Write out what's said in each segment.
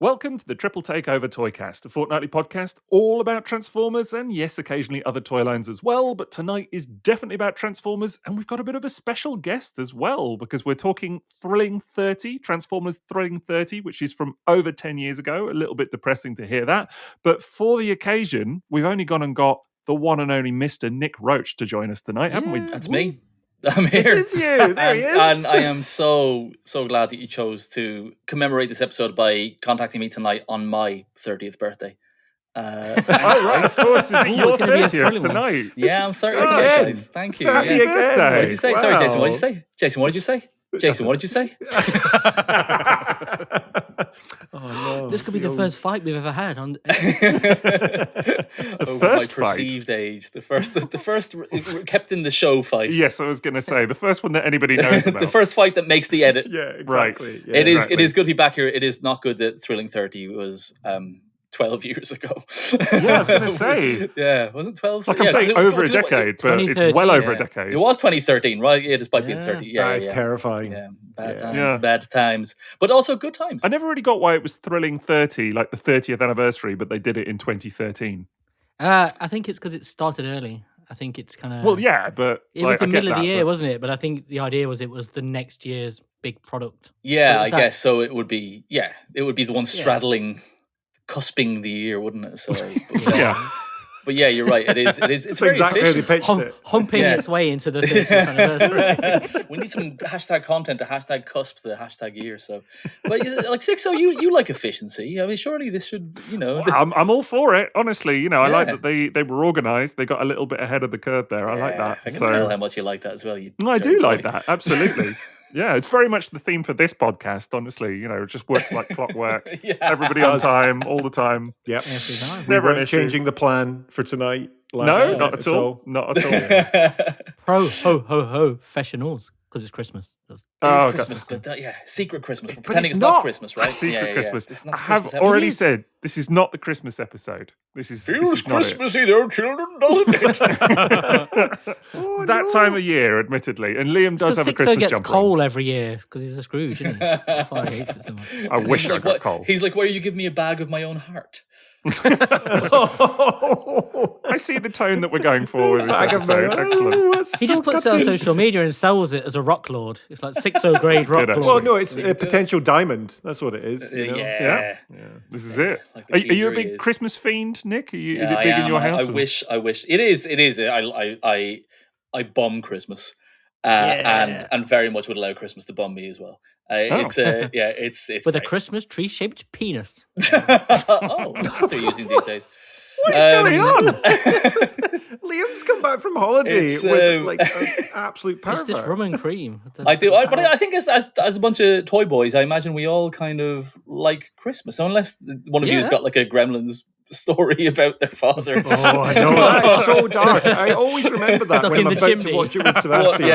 Welcome to the Triple Takeover Toycast, a fortnightly podcast all about Transformers and yes, occasionally other toy lines as well. But tonight is definitely about Transformers, and we've got a bit of a special guest as well because we're talking Thrilling 30, Transformers Thrilling 30, which is from over 10 years ago. A little bit depressing to hear that. But for the occasion, we've only gone and got the one and only Mr. Nick Roche to join us tonight, haven't we? That's me. I'm here. It is you. There he is. And I am so glad that you chose to commemorate this episode by contacting me tonight on my 30th birthday. Right, of course. Is it your 30th tonight? Yeah, I'm 30th, guys. Thank you. 30 again. What did you say? Wow. Sorry, Jason. What did you say? Jason, what did you say? Jason, what did you say? Oh, no. This could be the first fight we've ever had on The first my fight. perceived age. The first kept in the show fight. Yes, I was going to say the first one that anybody knows about. The first fight that makes the edit. Yeah, exactly. Right. Yeah. It is. exactly. It is good to be back here. It is not good that Thrilling 30 was 12 years ago. Yeah, I was going to say. Yeah, wasn't 12? Like I'm Yeah, saying 'cause over a decade, but it's 2013, well over a yeah. decade. It was 2013, right? Yeah, despite being Yeah. 30. Yeah, That is yeah. terrifying. Yeah, bad Yeah. times, Yeah. bad times, but also good times. I never really got why it was Thrilling 30, like the 30th anniversary, but they did it in 2013. I think it's because it started early. I think it's kind of Well, yeah, but It was like, the I get middle of that, the year, but- wasn't it? But I think the idea was it was the next year's big product. Yeah, What I was that? guess so. It would be. Yeah, it would be the one straddling, cusping the year, wouldn't it? So, Yeah. But yeah, you're right. It is. It's That's very exactly how they efficient. pitched it. Humping Yeah. its way into the 30th anniversary. We need some hashtag content to hashtag cusp the hashtag year. So, but like Sixo, you like efficiency. I mean, surely this should, I'm all for it, honestly. You know, I like Yeah. that they were organised. They got a little bit ahead of the curve there. I like that. I can So tell how much you like that as well. You I dirty do like boy. that. Absolutely. Yeah, it's very much the theme for this podcast, honestly. You know, it just works like clockwork. Yeah. Everybody on time, all the time. Yep. Every time. We Never an weren't issue. changing the plan for tonight. No, night not at all. Not at all. Pro ho ho ho professionals because it's Christmas. It's Oh, Christmas, but secret Christmas. We're But pretending it's it's not not. Christmas, right? Secret Christmas. It's not I the have Christmas already episode. said this is not the Christmas episode. This is Feels not it. Christmassy though, children, doesn't it? That time of year, admittedly, and Liam does Because have a Sixo Christmas gets jumper. coal every year because he's a Scrooge, isn't he? That's why he hates it so much. I wish He's I like, got what? coal. He's like, where you give me a bag of my own heart? I see the tone that we're going for with this Bag of my episode. own. Excellent. Oh, that's He so just puts it on gutting. social media and sells it as a rock lord. It's like 6-0 grade rock actually. lord. Well, no, it's a potential diamond. That's what it is. You know? Yeah. This is it. Like the Are you a geezer he big is. Christmas fiend, Nick? Is Yeah, it big I in your am. house? I wish. It is. I bum Christmas, and very much would allow Christmas to bum me as well. It's With a great. Christmas tree-shaped penis. Oh, that's what they're using these days. What is going on? Liam's come back from holiday It's, with like an absolute It's this pervert. rum and cream. I do, but I think as a bunch of toy boys, I imagine we all kind of like Christmas, so unless one of you's Yeah. got like a Gremlins story about their father. Oh, I know. That is so dark. I always remember that Stuck when in I'm the about to chimney. watch it with Well, Sebastian.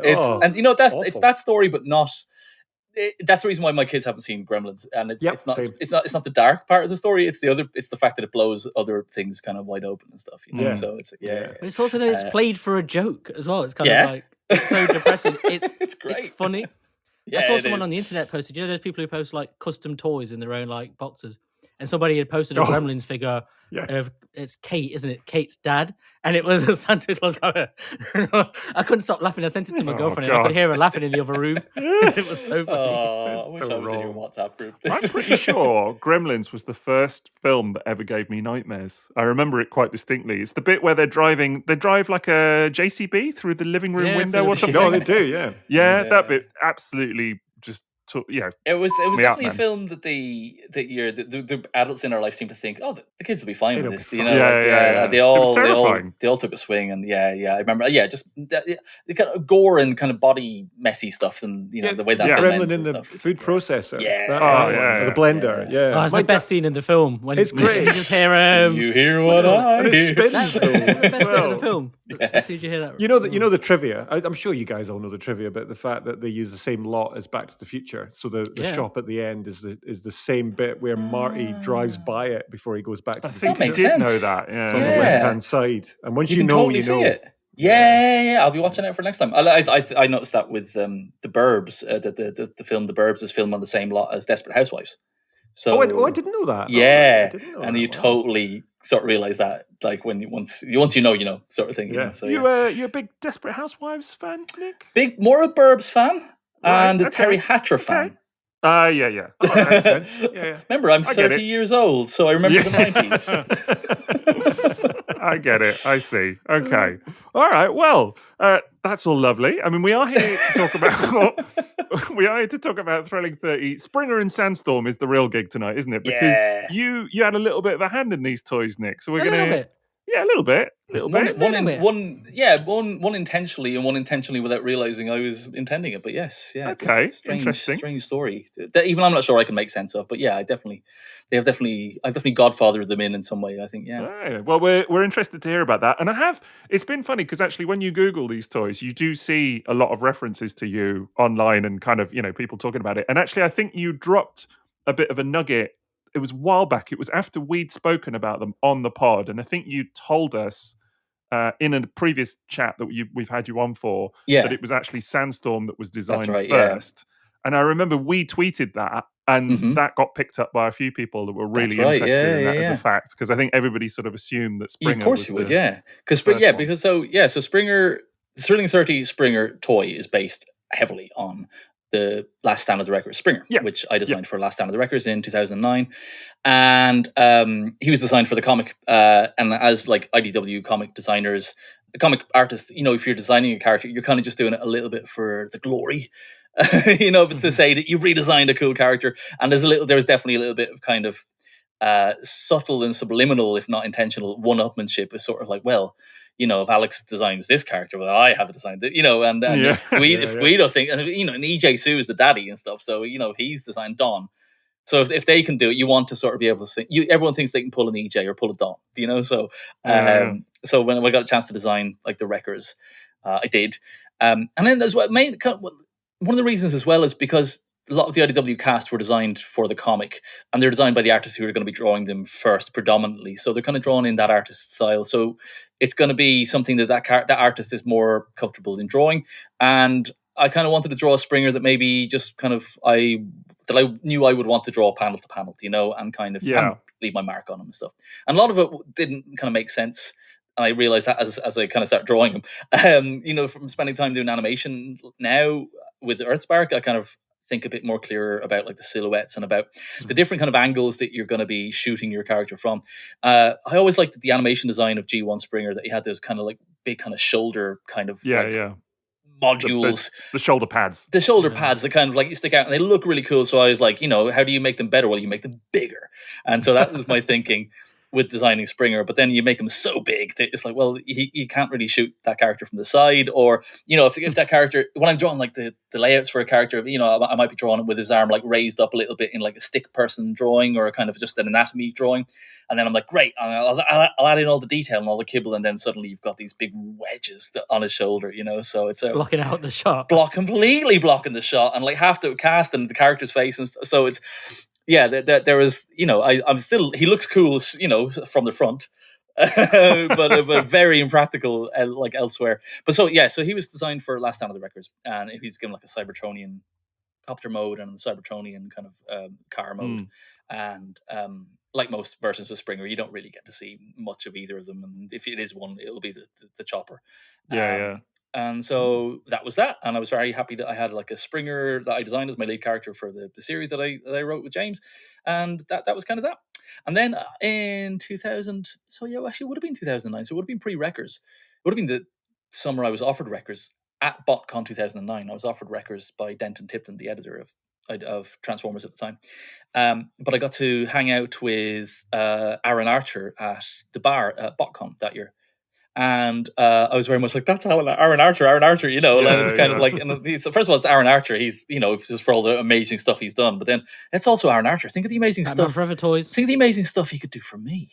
it's Oh, and it's awful. that story, but not. That's the reason why my kids haven't seen Gremlins, and Yep, it's not same. it's not the dark part of the story. It's the fact that it blows other things kind of wide open and stuff. You know? Yeah. So it's Yeah. But it's also that it's played for a joke as well. It's kind Yeah. of like, it's so depressing. It's great. It's funny. Yeah, I saw it someone is. on the internet posted, you know, there's people who post like custom toys in their own like boxes. And somebody had posted a Oh. Gremlins figure Yeah. of, it's Kate, isn't it? Kate's dad. And it was a Santa Claus cover. I couldn't stop laughing. I sent it to my Oh, girlfriend and I God. could hear her laughing in the other room. It was so funny. Oh, I It's wish so I was in your wrong. WhatsApp group. I'm pretty sure Gremlins was the first film that ever gave me nightmares. I remember it quite distinctly. It's the bit where they drive like a JCB through the living room Yeah, window through or the- something. No, they do, yeah. Yeah, Yeah. that bit absolutely just took, It was Me out, definitely a man. film that the adults in our life seem to think, oh, the kids will be fine It'll with this. be You fine. know, Yeah. They It was all terrifying. they all took a swing, and I remember. Yeah, just the kind of gore and kind of body messy stuff, and the way that Yeah. film Gremlin ends in and the stuff. food processor. Yeah. That Oh, one, yeah, the blender. Yeah. Oh, it's My the best scene in the film. When It's great. You just hear You hear what I And it hear? spins That's though, the best as bit of well. the film. As soon as you hear that. You know the trivia. I'm sure you guys all know the trivia about the fact that they use the same lot as Back to the Future. So the Yeah. shop at the end is the same bit where Marty drives by it before he goes back to I the think future. I makes did sense. know that. Yeah. It's on the Yeah. left hand side, and once you can know, totally you see know. it. Yeah. I'll be watching it for next time. I noticed that with The Burbs, the film The Burbs is filmed on the same lot as Desperate Housewives. So I didn't know that. Yeah, I didn't know and that. you Wow. totally sort of realize that, like when once you know, sort of thing. Yeah. So You a big Desperate Housewives fan, Nick? big more a Burbs fan Right, and a okay, Terry Hatcher okay. fan. Yeah. Oh, that makes sense. Yeah. Remember, I'm I get 30 it. years old, so I remember the 90s. I get it. I see. Okay. All right. Well, that's all lovely. I mean, we are here to talk about Thrilling 30. Springer and Sandstorm is the real gig tonight, isn't it? Because Yeah. you had a little bit of a hand in these toys, Nick. So we're A little gonna bit. yeah, a little bit. One intentionally and one intentionally without realizing I was intending it. But yes, yeah, it's Okay, a strange interesting. story that even I'm not sure I can make sense of. But yeah, I've definitely godfathered them in some way. I think, yeah. Oh, well, we're interested to hear about that, and it's been funny because actually, when you Google these toys, you do see a lot of references to you online, and kind of people talking about it. And actually, I think you dropped a bit of a nugget. It was a while back. It was after we'd spoken about them on the pod, and I think you told us in a previous chat that we've had you on for that Yeah, it was actually Sandstorm that was that's designed right. Yeah. first. And I remember we tweeted that, and Mhm. that got picked up by a few people that were That's really right. interested in Yeah, that as a yeah. fact, because I think everybody sort of assumed that Of Springer course was you would, the yeah. first one. Because so Springer, Thrilling 30 Springer toy is based heavily on the Last Stand of the Wreckers Springer, Yeah, which I yeah. designed for Last Stand of the Wreckers in 2009, and he was designed for the comic. And as like IDW comic designers, the comic artist, if you're designing a character, you're kind of just doing it a little bit for the glory. But to say that you've redesigned a cool character, and there's definitely a little bit of kind of subtle and subliminal, if not intentional, one-upmanship is sort of like, well, if Alex designs this character, well, I have designed it, and Yeah. if Guido think, and EJ Sue is the daddy and stuff, so he's designed Don. So if they can do it, you want to sort of be able to think. Everyone thinks they can pull an EJ or pull a Don, So Yeah. so when I got a chance to design like the Wreckers, I did, and then as well, one of the reasons as well is because a lot of the IDW cast were designed for the comic, and they're designed by the artists who are going to be drawing them first, predominantly. So they're kind of drawn in that artist style. So it's going to be something that artist is more comfortable in drawing. And I kind of wanted to draw a Springer that maybe just kind of I knew I would want to draw panel to panel, and kind of Yeah. and leave my mark on them and stuff. And a lot of it didn't kind of make sense. And I realized that as I kind of start drawing them, from spending time doing animation now with Earthspark, I kind of think a bit more clearer about like the silhouettes and about the different kind of angles that you're going to be shooting your character from. I always liked the animation design of G1 Springer, that he had those kind of like big kind of shoulder kind of modules, the shoulder pads. The shoulder pads that kind of like you stick out and they look really cool. So I was like, how do you make them better? Well, you make them bigger. And so that was my thinking with designing Springer. But then you make them so big that it's like, well, you can't really shoot that character from the side. Or, if that character, when I'm drawing like the layouts for a character, I might be drawing it with his arm like raised up a little bit in like a stick person drawing or a kind of just an anatomy drawing. And then I'm like, great, I'll add in all the detail and all the kibble, and then suddenly you've got these big wedges on his shoulder, So it's blocking out the shot, completely blocking the shot, and like half the cast and the character's face, and so it's there was I'm still, he looks cool, from the front, but very impractical like elsewhere. But so he was designed for Last Stand of the Wreckers, and he's given like a Cybertronian copter mode and a Cybertronian kind of car mode, and like most versions of Springer, you don't really get to see much of either of them, and if it is one, it'll be the chopper. And so that was that, and I was very happy that I had like a Springer that I designed as my lead character for the series that I wrote with James, and that was kind of that. And then in 2000, actually it would have been 2009, so it would have been pre-Wreckers. It would have been the summer I was offered Wreckers at BotCon 2009. I was offered Wreckers by Denton Tipton, the editor of Transformers at the time. But I got to hang out with Aaron Archer at the bar at BotCon that year. And I was very much like, that's Aaron Archer, and it's kind of like, and first of all, it's Aaron Archer. He's, just for all the amazing stuff he's done, but then it's also Aaron Archer. Think of the amazing stuff. Forever toys. Think of the amazing stuff he could do for me.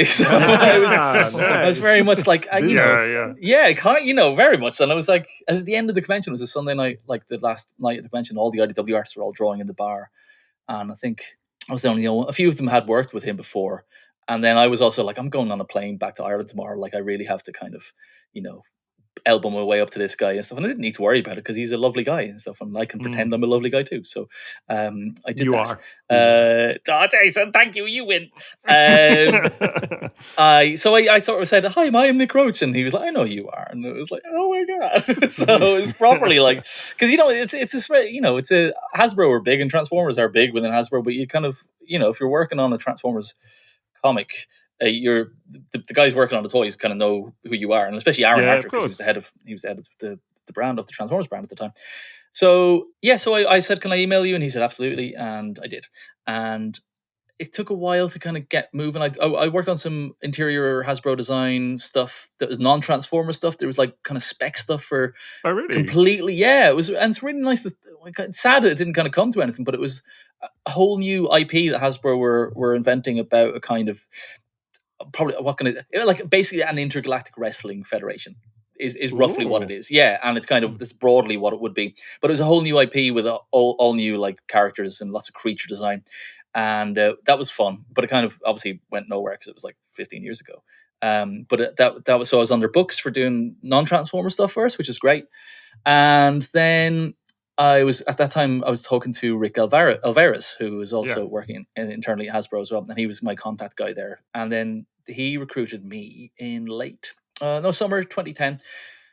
So I was very much like, very much. And I was like, as the end of the convention, it was a Sunday night, like the last night of the convention, all the IDW artists were all drawing in the bar. And I think I was the only one. A few of them had worked with him before. And then I was also like, I'm going on a plane back to Ireland tomorrow. Like, I really have to kind of, elbow my way up to this guy and stuff. And I didn't need to worry about it because he's a lovely guy and stuff. And I can pretend I'm a lovely guy too. So I did You that. are. Jason, thank you. You win. I sort of said, hi, I'm Nick Roche. And he was like, I know you are. And it was like, oh my God. So it was properly like, because, it's a Hasbro are big and Transformers are big within Hasbro, but you kind of, if you're working on a Transformers comic, the guys working on the toys kind of know who you are, and especially Aaron Archer, because he was the head of the brand of the Transformers brand at the time. So I said, can I email you? And he said, absolutely, and I did. And it took a while to kind of get moving. I worked on some interior Hasbro design stuff that was non-Transformer stuff. There was like kind of spec stuff for completely. Yeah, it was, and it's really nice. It's sad that it didn't kind of come to anything, but it was a whole new IP that Hasbro were inventing about a kind of probably basically an intergalactic wrestling federation is roughly what it is. Yeah, and it's kind of that's broadly what it would be. But it was a whole new IP with all new like characters and lots of creature design. And that was fun, but it kind of obviously went nowhere because it was like 15 years ago. But that was, so I was on their books for doing non-Transformer stuff first, which is great. And then I was talking to Rick Alvarez, who was also working internally at Hasbro as well, and he was my contact guy there. And then he recruited me in summer 2010.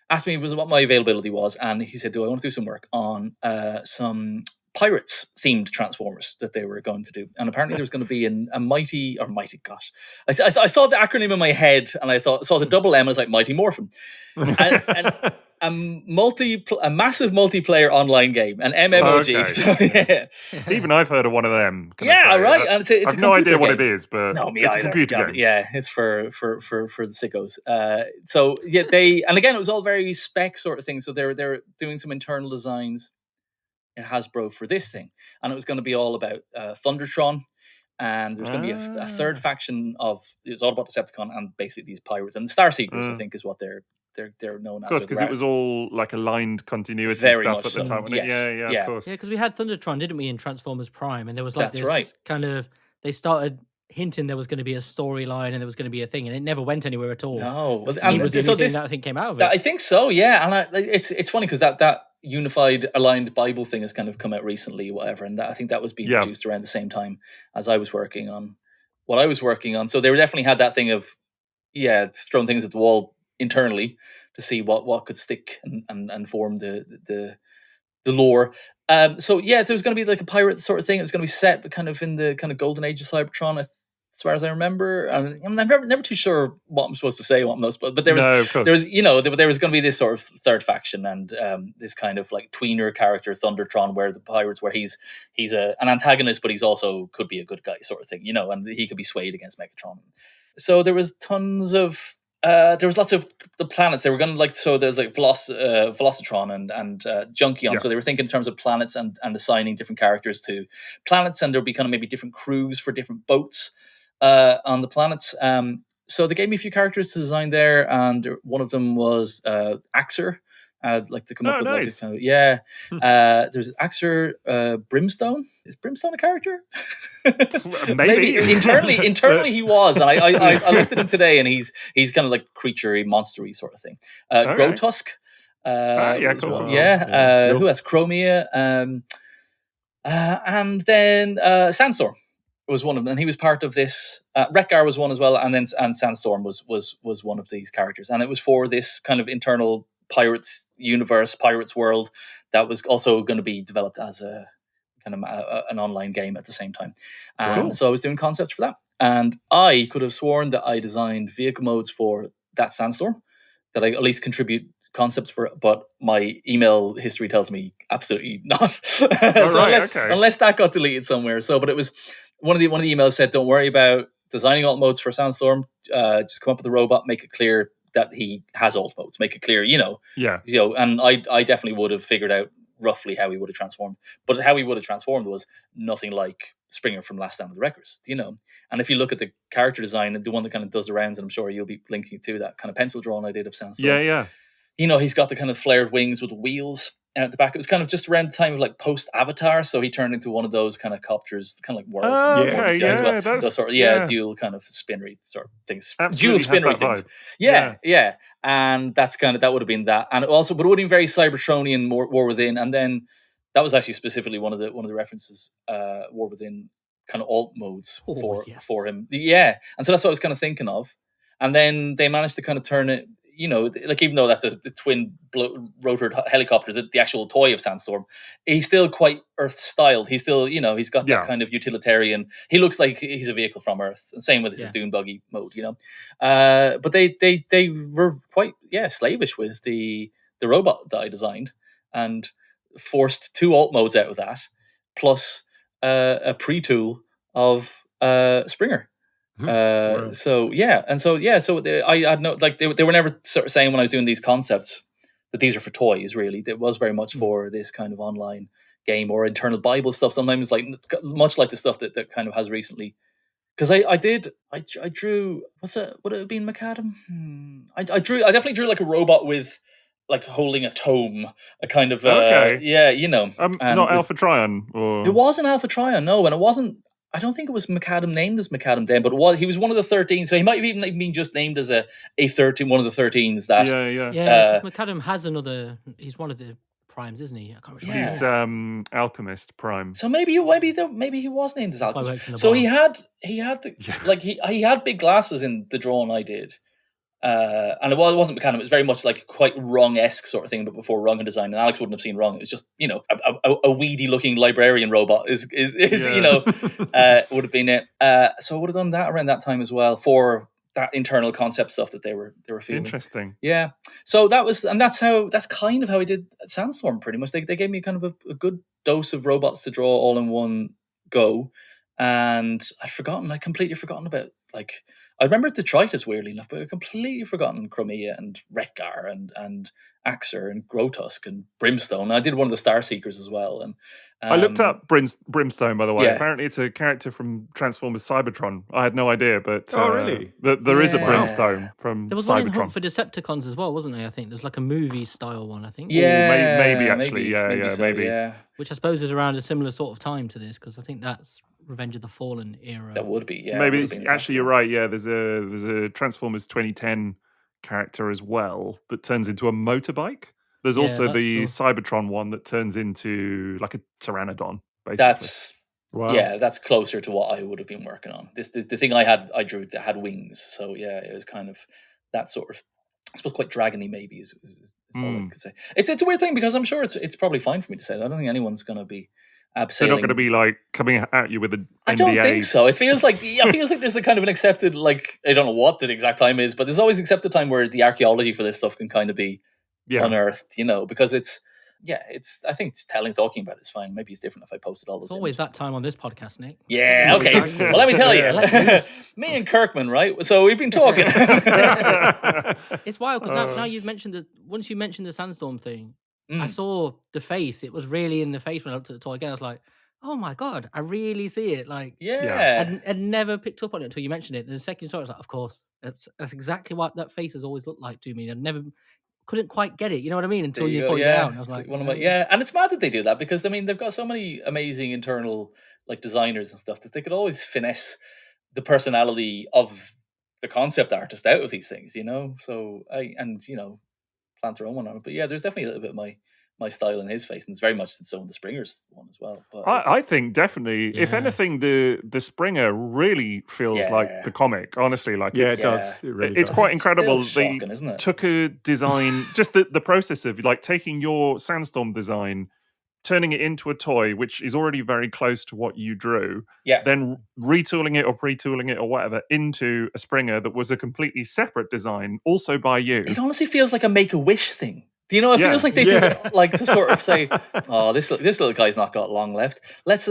Asked me what my availability was, and he said, "Do I want to do some work on some pirates themed Transformers that they were going to do?" And apparently there was going to be a mighty gosh, I saw the acronym in my head, and I saw the double M, I was like Mighty Morphin, and a massive multiplayer online game, an MMOG. Okay. So yeah, even I've heard of one of them. Right. And it's I've no idea what it is, but it's either. A computer game. Yeah, it's for the sickos. So yeah, and again, it was all very spec sort of thing. So they're doing some internal designs in Hasbro for this thing, and it was going to be all about Thundertron. And there's going to be a third faction it was all about Decepticon and basically these pirates and the Star Seekers. I think is what they're known as. Of course, because it was all like aligned continuity very stuff much at the time. Yes. Yeah, of course. Yeah, because we had Thundertron, didn't we, in Transformers Prime, and there was like That's this right. kind of, they started hinting there was going to be a storyline and there was going to be a thing, and it never went anywhere at all. No, and it was the only thing that I think came out of it. I think so, yeah. And it's funny because that unified aligned Bible thing has kind of come out recently, whatever, and I think that was being produced around the same time as I was working on what I was working on. So they definitely had that thing of throwing things at the wall internally to see what could stick and form the lore. So there was going to be like a pirate sort of thing. It was going to be set, but kind of in the kind of golden age of Cybertron, as far as I remember. I'm never too sure what I'm supposed to say. But there was there was going to be this sort of third faction and this kind of like tweener character, Thundertron, where the pirates, where he's an antagonist, but he's also could be a good guy sort of thing, and he could be swayed against Megatron. So there was tons of. There was lots of the planets they were going to so there's like Velocitron and Junkion. So they were thinking in terms of planets and assigning different characters to planets, and there'll be kind of maybe different crews for different boats on the planets. So they gave me a few characters to design there, and one of them was Axer. Like to come up with nice. like there's Axer Brimstone. Is Brimstone a character? Maybe. internally he was, and I looked at him today, and he's kind of like creaturey, monstery sort of thing. Grotusk. Cool. Who has Chromia? And then Sandstorm was one of them, and he was part of this. Wreck-Gar was one as well, and Sandstorm was one of these characters, and it was for this kind of internal Pirates universe, Pirates world that was also going to be developed as a kind of an online game at the same time. And so I was doing concepts for that, and I could have sworn that I designed vehicle modes for that Sandstorm, that I at least contribute concepts for it, but my email history tells me absolutely not. Unless that got deleted somewhere. But it was one of the emails said, "Don't worry about designing alt modes for Sandstorm. Just come up with a robot, make it clear that he has alt modes, make it clear, and I definitely would have figured out roughly how he would have transformed, but how he would have transformed was nothing like Springer from Last Stand of the Wreckers, and if you look at the character design and the one that kind of does the rounds, and I'm sure you'll be linking to that kind of pencil drawing I did of Sandstorm. Yeah. He's got the kind of flared wings with the wheels, at the back. It was kind of just around the time of like post Avatar, so he turned into one of those kind of copters, kind of like World from Okay, Morbius, as well. that's Those sort of dual kind of spinnery sort of things, absolutely dual spinnery has that things. vibe. Yeah, and that's kind of that would have been that, and also, but it would have been very Cybertronian, War Within, and then that was actually specifically one of the references, War Within kind of alt modes for him. Yeah, and so that's what I was kind of thinking of, and then they managed to kind of turn it. You know, like even though that's a twin rotored helicopter, the actual toy of Sandstorm, he's still quite Earth styled. He's still, you know, he's got that kind of utilitarian. He looks like he's a vehicle from Earth, and same with his dune buggy mode. You know, but they were quite slavish with the robot that I designed, and forced 2 alt modes out of that, plus a pre-tool of Springer. So I had no, like they were never sort of saying when I was doing these concepts that these are for toys. Really, it was very much for this kind of online game or internal Bible stuff. Sometimes like much like the stuff that kind of has recently. Because I drew, would it have been Macadam? I definitely drew like a robot with like holding a tome, a kind of you know, not Alpha Trion, or it wasn't Alpha Trion, no, and it wasn't. I don't think it was Macadam named as Macadam then, but he was one of the 13. So he might have even been just named as a 13, one of the 13s. That because Macadam has another. He's one of the primes, isn't he? I can't remember. He's Alchemist Prime. So maybe he was named as Alchemist. So he had he had big glasses in the drawing I did. And it wasn't Macadam. It was very much like quite Rung-esque sort of thing, but before Rung had designed. And Alex wouldn't have seen Rung. It was just, you know, a weedy looking librarian robot is you know, would have been it. So I would have done that around that time as well for that internal concept stuff that they were feeling. Interesting. Yeah. So that's kind of how I did Sandstorm pretty much. They gave me kind of a good dose of robots to draw all in one go. And I'd completely forgotten about, like, I remember Detritus weirdly enough, but I'd completely forgotten Chromia and Rekgar and Axer and Grotusk and Brimstone. I did one of the Star Seekers as well. And I looked up Brimstone, by the way. Yeah. Apparently it's a character from Transformers Cybertron. I had no idea, but really? There is a Brimstone from There was one in Cybertron. Hunt for Decepticons as well, wasn't there? I think there's like a movie style one. I think. Yeah, maybe actually, maybe. Yeah. Which I suppose is around a similar sort of time to this, because I think that's Revenge of the Fallen era. That would be, yeah. Maybe actually you're right. Yeah, there's a Transformers 2010 character as well that turns into a motorbike. There's also the Cybertron one that turns into like a Pteranodon. Basically, that's closer to what I would have been working on. The thing I drew that had wings. So yeah, it was kind of that sort of, I suppose, quite dragony. Maybe is all I could say. It's a weird thing because I'm sure it's probably fine for me to say that. I don't think anyone's going to be. They're not going to be like coming at you with an NDA. I don't think so. It feels like there's a kind of an accepted, like, I don't know what the exact time is, but there's always accepted time where the archaeology for this stuff can kind of be unearthed, you know, because it's I think talking about it's fine. Maybe it's different if I posted all those. It's always images. that time on this podcast, Nick. Yeah, okay. Well, let me tell you, me and Kirkman, right? So we've been talking. It's wild because now you've mentioned once you mentioned the Sandstorm thing, I saw the face. It was really in the face when I looked at the toy again. I was like, oh my God, I really see it. Like, I'd never picked up on it until you mentioned it. And the second you saw it, I was like, of course, that's exactly what that face has always looked like to me. I couldn't quite get it. You know what I mean? Until you pointed it out. And I was like, and it's mad that they do that because, I mean, they've got so many amazing internal, like, designers and stuff that they could always finesse the personality of the concept artist out of these things, you know? So, plant their own one on it. But yeah, there's definitely a little bit of my style in his face, and it's very much so in the Springer's one as well. But I think definitely, if anything, the Springer really feels like the comic. Honestly, like it does. It really it's does. quite incredible. Shocking, they isn't it? took a design, just the process of like taking your Sandstorm design, turning it into a toy, which is already very close to what you drew, then retooling it or pre-tooling it or whatever into a Springer that was a completely separate design, also by you. It honestly feels like a Make-A-Wish thing. Do you know? It feels like they did it, like, to sort of say, "Oh, this little guy's not got long left. Let's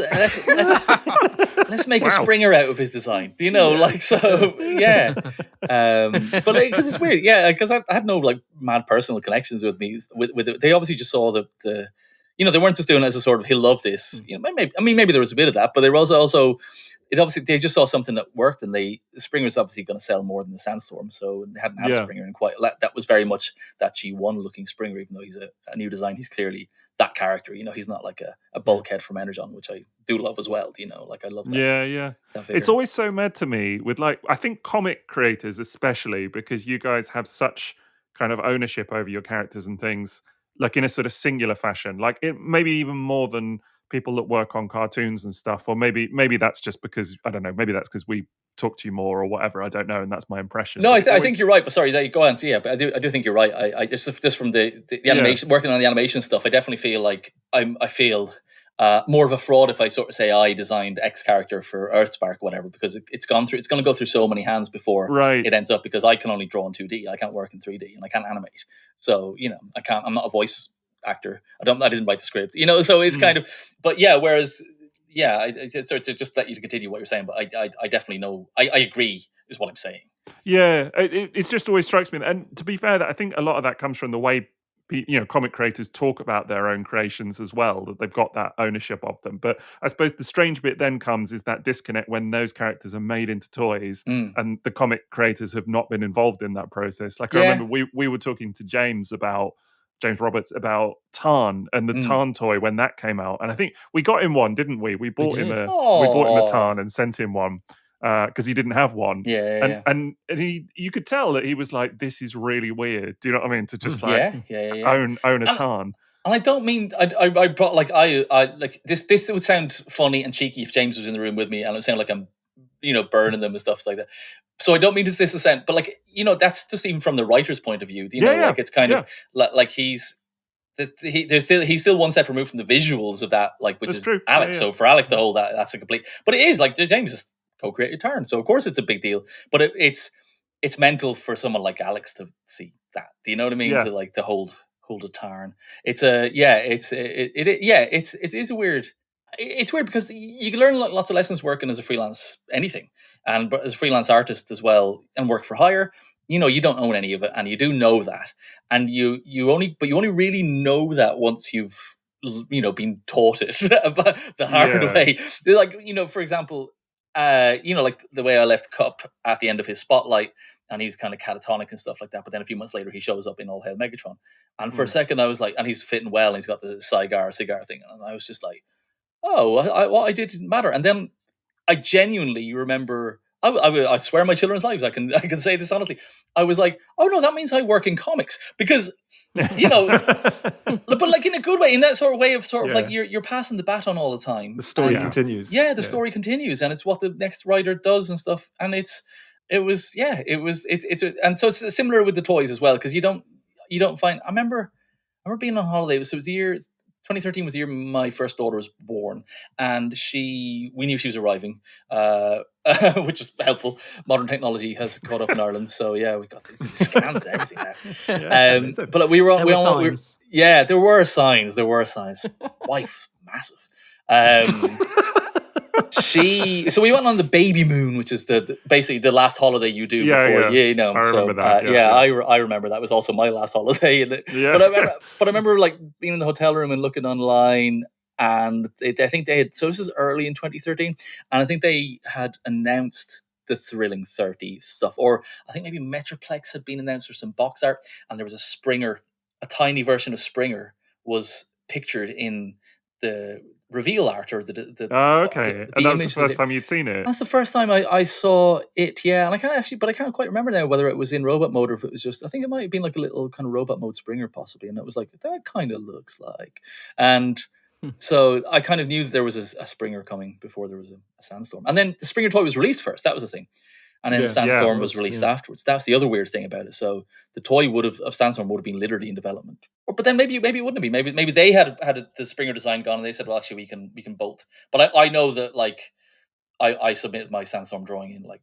make a Springer out of his design." Do you know? Like, so yeah. But because it's weird, because I had no like mad personal connections with it. They obviously just saw the. You know, they weren't just doing it as a sort of, he'll love this. You know, maybe there was a bit of that, but there was also, they just saw something that worked, and Springer's obviously going to sell more than the Sandstorm, so they hadn't had Springer in quite. That was very much that G1 looking Springer, even though he's a new design. He's clearly that character. He's not like a bulkhead from Energon, which I do love as well. Like I love that. Yeah. That figure. It's always so mad to me with I think comic creators especially, because you guys have such kind of ownership over your characters and things, like in a sort of singular fashion, like it maybe even more than people that work on cartoons and stuff, or maybe that's just because I don't know, maybe that's because we talk to you more or whatever, I don't know, and that's my impression. No, I think you're right, but sorry, go on. So yeah, but I do think you're right. I just from the animation, working on the animation stuff, I definitely feel like I feel more of a fraud if I sort of say I designed X character for Earthspark, whatever, because it's going to go through so many hands before it ends up, because I can only draw in 2D, I can't work in 3D, and I can't animate. So I'm not a voice actor. I didn't write the script. So it's kind of, but yeah. Whereas so to just let you to continue what you're saying, but I definitely know. I agree is what I'm saying. Yeah, it's just always strikes me, and to be fair, that I think a lot of that comes from the way comic creators talk about their own creations as well, that they've got that ownership of them. But I suppose the strange bit then comes is that disconnect when those characters are made into toys and the comic creators have not been involved in that process. Like I remember we were talking to James Roberts about Tarn and the Tarn toy when that came out, and I think we got him one, didn't we? We bought him a Tarn and sent him one because he didn't have one. And you could tell that he was like, "This is really weird." Do you know what I mean? To just own a Tarn. And I don't mean I brought I like this. This would sound funny and cheeky if James was in the room with me, and it sounded like I'm burning them and stuff like that. So I don't mean to disascent, but that's just even from the writer's point of view. Like it's kind of like he's still one step removed from the visuals of that, which that's is true. Alex. So for Alex to hold that's a complete. But it is like James is co-created Tarn, so of course it's a big deal. But it's mental for someone like Alex to see that. Do you know what I mean? Yeah. To hold a Tarn. It's it is a weird. It's weird because you can learn lots of lessons working as a freelance anything, and as a freelance artist as well, and work for hire. You don't own any of it, and you do know that, and you only really know that once you've been taught it the hard way. For example, like the way I left Cup at the end of his spotlight, and he's kind of catatonic and stuff like that. But then a few months later, he shows up in All Hail Megatron, and for a second I was like, and he's fitting well, and he's got the cigar thing, and I was just like, oh, what I did didn't matter. And then I genuinely remember, I swear on my children's lives, I can say this honestly. I was like, oh no, that means I work in comics, because but in a good way, in that sort of way of like you're passing the baton all the time. The story continues. Yeah, the story continues, and it's what the next writer does and stuff. And and so it's similar with the toys as well, because you don't find. I remember being on holiday. It was the year. 2013 was the year my first daughter was born, and we knew she was arriving, which is helpful. Modern technology has caught up in Ireland, so yeah, we got the scans and everything now. But we were there were signs. Wife, massive. So we went on the baby moon, which is basically the last holiday you do before. I remember that. I remember that. It was also my last holiday. But I remember being in the hotel room and looking online, and I think they had. So this is early in 2013, and I think they had announced the Thrilling 30 stuff, or I think maybe Metroplex had been announced, or some box art, and there was a Springer, a tiny version of Springer was pictured in the reveal art, or the and that was the first time you'd seen it. That's the first time I saw it, and I can't quite remember now whether it was in robot mode or if it was just. I think it might have been like a little kind of robot mode Springer possibly, and it was like that kind of looks like, and so I kind of knew that there was a Springer coming before there was a Sandstorm, and then the Springer toy was released first. That was the thing. And then Sandstorm was released afterwards. That's the other weird thing about it. So the toy of Sandstorm would have been literally in development. But then maybe it wouldn't be. Maybe they had the Springer design gone, and they said, well, actually we can bolt. But I know that I submitted my Sandstorm drawing in late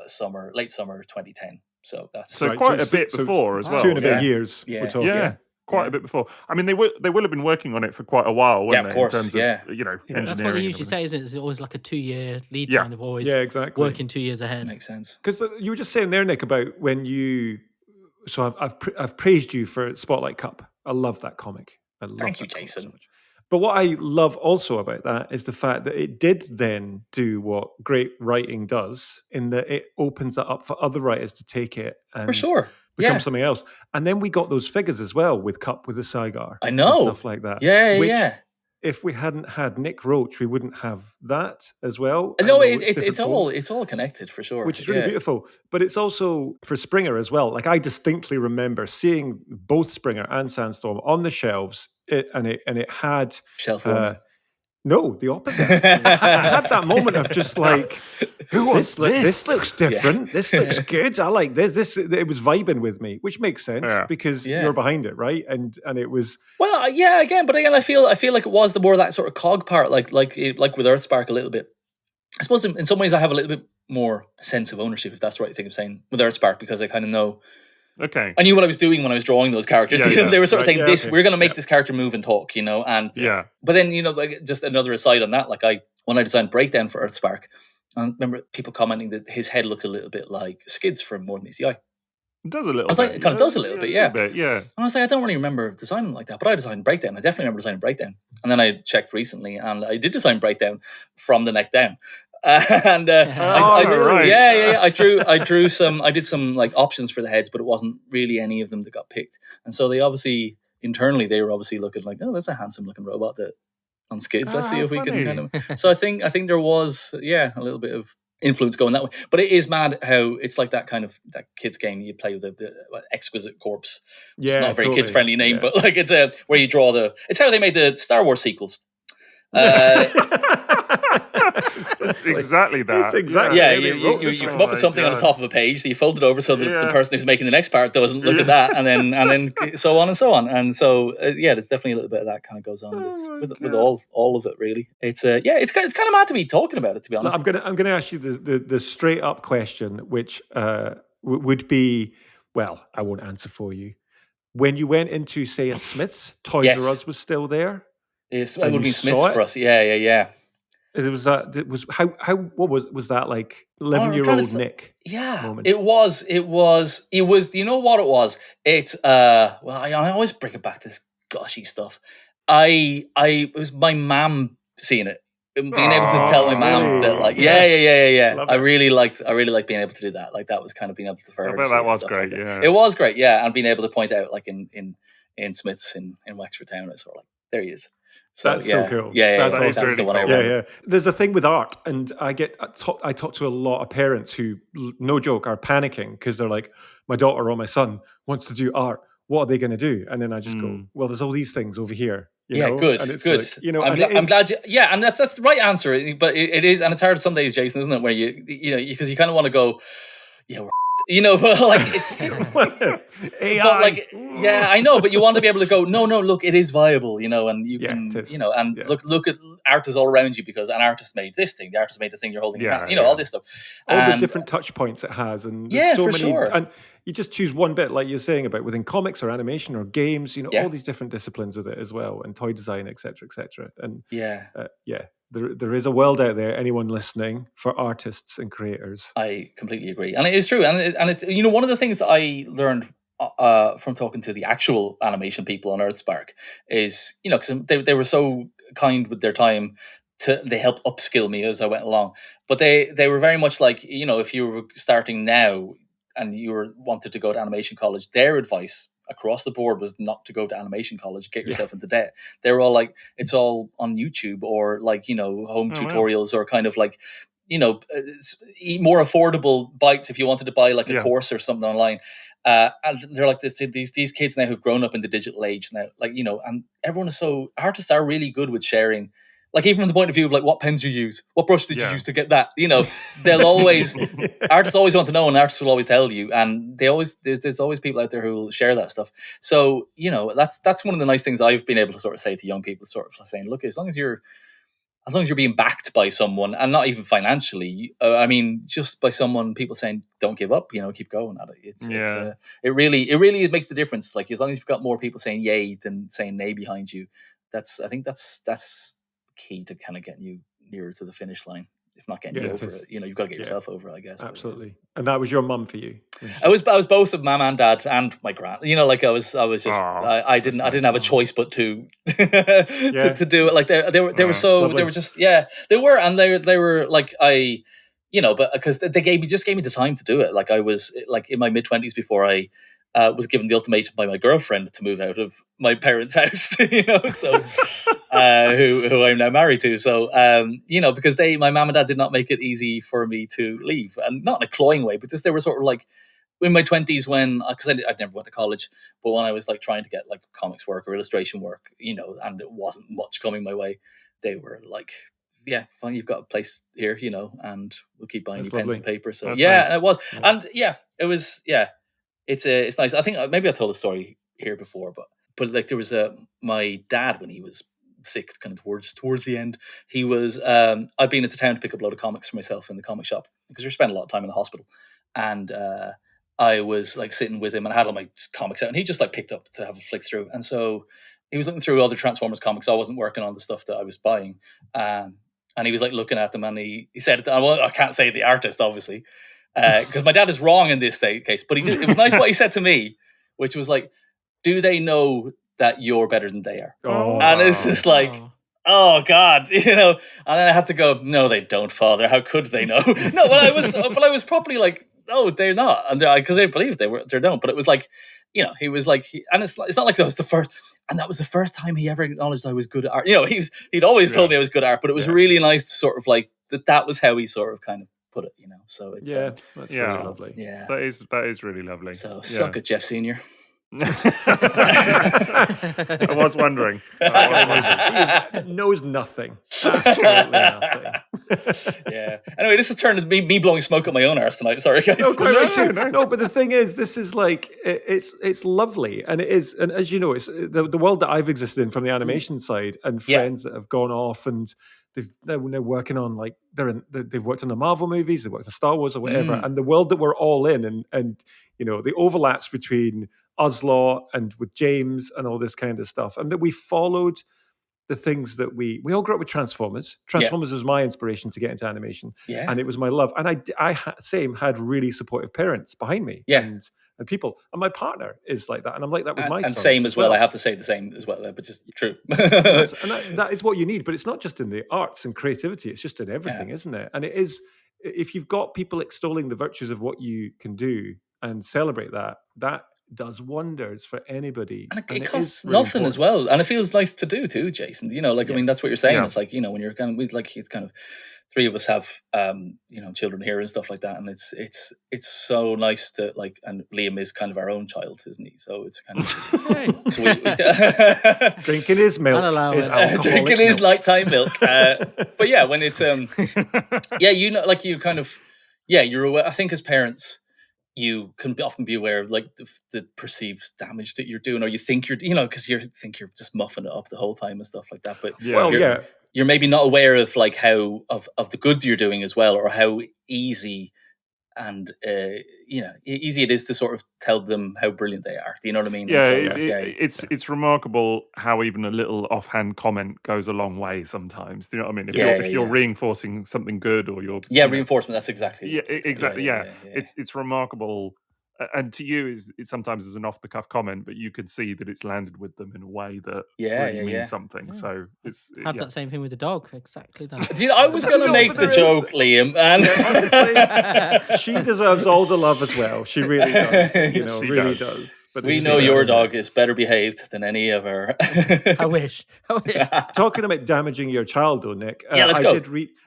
summer 2010. So that's quite a bit before as well. 2 and a bit years. We're talking. Quite a bit before. I mean, they will have been working on it for quite a while, weren't they? Of course, in terms of engineering. That's what they usually say, isn't it? It's always like a 2-year lead time. They've always working 2 years ahead. Makes sense. Because you were just saying there, Nick, about when you. So I've praised you for Spotlight Cup. I love that comic. Thank you, Jason. So much. But what I love also about that is the fact that it did then do what great writing does, in that it opens it up for other writers to take it and for sure become something else. And then we got those figures as well with Cup, with the Saigar. I know. And stuff like that. Yeah. If we hadn't had Nick Roche, we wouldn't have that as well. No, it's all connected for sure. Which is really beautiful. But it's also for Springer as well. Like I distinctly remember seeing both Springer and Sandstorm on the shelves, and it had shelf warming. No, the opposite. I had that moment of just like, who wants this? This looks different. Yeah. This looks good. I like this. It was vibing with me, which makes sense because you're behind it, right? And it was but again, I feel like it was the more that sort of cog part, like with Earthspark a little bit. I suppose in some ways I have a little bit more sense of ownership, if that's the right thing of saying, with Earthspark, because I kind of know. Okay. I knew what I was doing when I was drawing those characters. They were sort of saying, we're going to make this character move and talk, and But then, like just another aside on that, like when I designed Breakdown for Earthspark, I remember people commenting that his head looked a little bit like Skids from More Than ECI. It does a little bit. I was like, it kind of does a little bit, yeah. And I was like, I don't really remember designing like that, but I designed Breakdown. I definitely remember designing Breakdown. And then I checked recently, and I did design Breakdown from the neck down. And I drew some. I did some like options for the heads, but it wasn't really any of them that got picked. And so they obviously internally they were obviously looking like, oh, that's a handsome looking robot that on skids. Let's see if we can kind of. So I think there was a little bit of influence going that way. But it is mad how it's like that kind of that kids game you play with the Exquisite Corpse. It's not a very kids friendly name, but like it's where you draw it's how they made the Star Wars sequels. It's exactly that. It's exactly. You come up with something on the top of a page, so you fold it over so that the person who's making the next part doesn't look at that, and then so on and so on. And so there's definitely a little bit of that kind of goes on with all of it. Really, it's it's kind of mad to be talking about it. To be honest, I'm gonna ask you the straight up question, which would be, well, I won't answer for you. What when you went into, say, a Smith's, Toys R Us was still there. Yes, it would be Smith's for us. Yeah. It was that. It was how. What was that like? 11-year-old Nick. Yeah, moment? It was. You know what it was? It's well, I always bring it back to this gushy stuff. It was my mom seeing it, being able to tell my mom that, like, yeah. I really liked being able to do that. Like that was kind of being able to. I bet that was great. Yeah, it was great. Yeah, and being able to point out, like in Smith's in Wexford Town, it's sort of like there he is. So, that's so cool. Yeah, that's really the one I remember. Yeah. There's a thing with art, and I talk to a lot of parents who, no joke, are panicking because they're like, my daughter or my son wants to do art. What are they going to do? And then I just go, well, there's all these things over here. You know? Good. And it's good. Like, you know, I'm glad you. Yeah, and that's the right answer. But it is, and it's hard some days, Jason, isn't it? Where you because you kind of want to go, like it's AI. But like, I know, but you want to be able to go, no, look, it is viable, and you can, look at artists all around you because an artist made this thing, the artist made the thing you're holding, all this stuff, all the different touch points it has, and there's so many, and you just choose one bit, like you're saying about within comics or animation or games, all these different disciplines with it as well, and toy design, etc., and there is a world out there, anyone listening, for artists and creators. I completely agree. And it is true. And it's, one of the things that I learned from talking to the actual animation people on Earthspark is, because they were so kind with their time they helped upskill me as I went along. But they were very much like, if you were starting now and you wanted to go to animation college, their advice across the board was not to go to animation college, get yourself into debt. They were all like, it's all on YouTube or like, home tutorials or kind of like, more affordable bites if you wanted to buy like a course or something online. And they're like, these kids now who've grown up in the digital age now, like, and everyone is artists are really good with sharing. Like even from the point of view of like what pens you use, what brush did you use to get that? They'll always artists always want to know, and artists will always tell you. And there's always people out there who will share that stuff. So that's one of the nice things I've been able to sort of say to young people, sort of saying, look, as long as you're being backed by someone, and not even financially, I mean, just by someone, people saying, don't give up, keep going at it. It really makes the difference. Like as long as you've got more people saying yay than saying nay behind you, I think that's key to kind of getting you nearer to the finish line, if not getting you over it. You've got to get yourself over it, I guess. Absolutely. And that was your mum for you? I was both of mum and dad and my grand. Like I was just I didn't have a choice but to to do it. Like they were so lovely. They were just they were, and they were like but because they gave me the time to do it. Like I was like in my mid-20s before I was given the ultimatum by my girlfriend to move out of my parents' house, so who I'm now married to. So, because my mom and dad did not make it easy for me to leave, and not in a cloying way, but just they were sort of like in my 20s when, because I'd never went to college, but when I was like trying to get like comics work or illustration work, and it wasn't much coming my way, they were like, yeah, fine, you've got a place here, and we'll keep buying you pens and paper. So nice. It was, and it was, it's nice. I think maybe I told the story here before, but like there was my dad when he was sick, kind of towards the end, he was I'd been into town to pick up a load of comics for myself in the comic shop because we spent a lot of time in the hospital, and I was like sitting with him and I had all my comics out, and he just like picked up to have a flick through, and so he was looking through other Transformers comics. I wasn't working on the stuff that I was buying, and he was like looking at them, and he said, well, I can't say the artist obviously, because my dad is wrong in this case, but it was nice what he said to me, which was like, do they know that you're better than they are? Oh. And it's just like, oh God, and then I had to go, no, they don't, Father. How could they know? No, but I was probably like, no, they're not, and because they believe they don't. But it was like, he was like, and it's not like that was the first, and that was the first time he ever acknowledged I was good at art. He'd always told me I was good at art, but it was really nice to sort of like that was how he sort of kind of put it, So it's that's really lovely. Yeah, that is really lovely. So suck it, Jeff Senior. I was wondering. He knows nothing. Absolutely nothing. Yeah. Anyway, this has turned into me blowing smoke at my own arse tonight. Sorry, guys. No, but the thing is, this is like it's lovely, and it is, and as you know, it's the world that I've existed in from the animation side, and friends that have gone off and they're working on like they've worked on the Marvel movies, they've worked on Star Wars or whatever, and the world that we're all in, and the overlaps between Uslaw and with James and all this kind of stuff, and that we followed the things that we all grew up with. Transformers was my inspiration to get into animation, and it was my love, and I had really supportive parents behind me, and people, and my partner is like that, and I'm like that with my son. And same as well. I have to say the same as well, but just true. and that is what you need, but it's not just in the arts and creativity, it's just in everything, isn't it? And it is, if you've got people extolling the virtues of what you can do and celebrate that does wonders for anybody. And it costs really nothing important as well. And it feels nice to do too, Jason. I mean, that's what you're saying. It's like, when you're kind of, it's kind of, three of us have, children here and stuff like that. And it's so nice to like, and Liam is kind of our own child, isn't he? So it's kind of, so drinking his milk is drinking his nighttime milk. But yeah, when it's, like you kind of, you're aware, I think as parents, you can often be aware of like the perceived damage that you're doing, or you think you're, because you think you're just muffing it up the whole time and stuff like that. But you're maybe not aware of like how of the goods you're doing as well, or how easy and easy it is to sort of tell them how brilliant they are. Do you know what I mean? It's remarkable how even a little offhand comment goes a long way sometimes. Do you know what I mean? If you're reinforcing something good, or you're reinforcement. That's exactly exactly. It's remarkable. And to you, it sometimes is an off-the-cuff comment, but you can see that it's landed with them in a way that really means something. Yeah. So it's that same thing with the dog, exactly that. I was going to make the joke, Liam, and honestly, she deserves all the love as well. She really does. Really does. But we know your dog is better behaved than any of our. I wish. Talking about damaging your child, though, Nick. Let's go.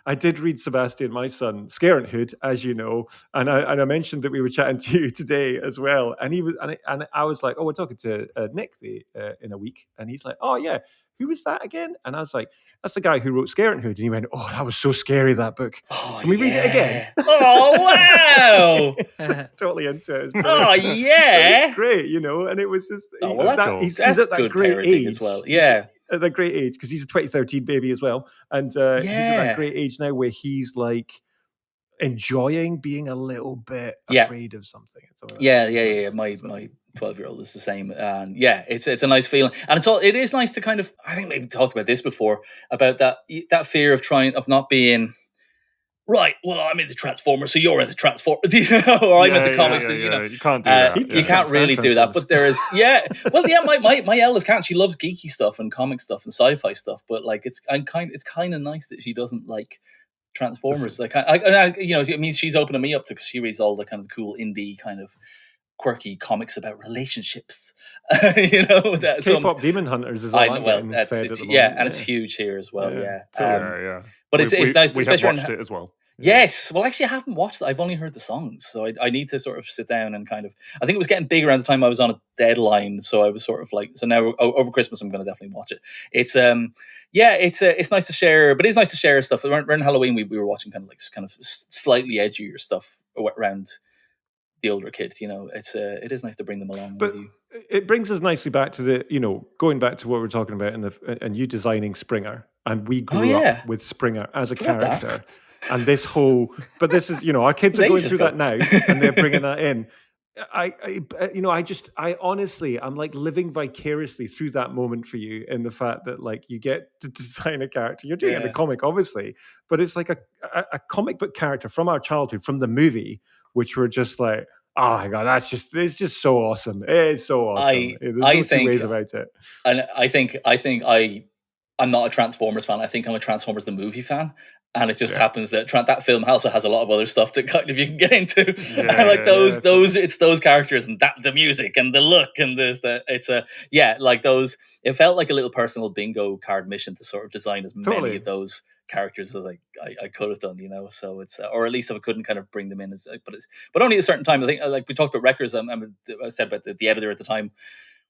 I did read Sebastian, my son, Scarenthood, as you know, and I mentioned that we were chatting to you today as well, and he was, and I was like, oh, we're talking to Nick in a week, and he's like, oh yeah, who was that again? And I was like, that's the guy who wrote Scarenthood, and he went, oh, that was so scary, that book. Can we read it again? Oh wow! So it's totally into it. Oh yeah, it's great, and it was just he's at that great age as well. Yeah. At that great age, because he's a 2013 baby as well, and he's at that great age now where he's like enjoying being a little bit afraid of something. My 12-year-old is the same, and it's a nice feeling, and it is nice to kind of, I think maybe talked about this before, about that fear of not being right. Well, I'm in the Transformers, so you're in the Transformers, or I'm in the comics. You can't do that. You can't really do that. But there is, my eldest can't. She loves geeky stuff and comic stuff and sci-fi stuff. But like, it's kind of nice that she doesn't like Transformers. Like, it means she's opening me up to, because she reads all the kind of cool indie kind of quirky comics about relationships. You know, that K-pop Demon Hunters is all I'm getting fed at the moment. Yeah, and it's huge here as well. Yeah. But it's nice. We have watched it as well. Yes. Well, actually, I haven't watched it. I've only heard the songs. So I need to sort of sit down and kind of... I think it was getting big around the time I was on a deadline. So I was sort of like... So now, over Christmas, I'm going to definitely watch it. It's... it's nice to share... But it's nice to share stuff. Around Halloween, we were watching kind of slightly edgier stuff around the older kid. You know, it is nice to bring them along with you. It brings us nicely back to the, going back to what we're talking about and you designing Springer. And we grew up with Springer as a character. And this whole, but this is, our kids are going through that now, and they're bringing that in. I honestly, I'm like living vicariously through that moment for you in the fact that like you get to design a character. You're doing it in the comic, obviously, but it's like a comic book character from our childhood, from the movie, which were just like, oh my God, it's just so awesome. It is so awesome. There's no two ways about it. And I'm not a Transformers fan. I think I'm a Transformers the movie fan. And it just happens that that film also has a lot of other stuff that kind of you can get into. It's those characters and the music and the look and it felt like a little personal bingo card mission to sort of design as many of those characters as I could have done, so it's or at least if I couldn't kind of bring them in but only at a certain time. I think like we talked about records. I said about the editor at the time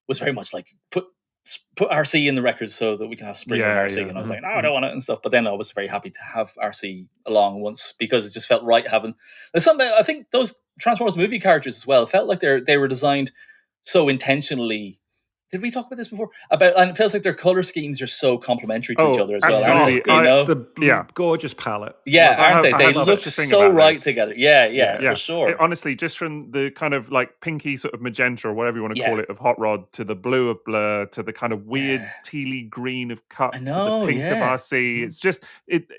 was very much like put RC in the records so that we can have Springer and RC. And I was like, no, I don't want it and stuff. But then I was very happy to have RC along once because it just felt right having. There's something, I think those Transformers movie characters as well felt like they were designed so intentionally. Did we talk about this before? And it feels like their color schemes are so complementary to each other as well. Absolutely. Gorgeous palette. Yeah, aren't they? They look so right together. Yeah, for sure. Honestly, just from the kind of like pinky sort of magenta or whatever you want to call it of Hot Rod to the blue of Blur to the kind of weird tealy green of Cut to the pink of RC. It's just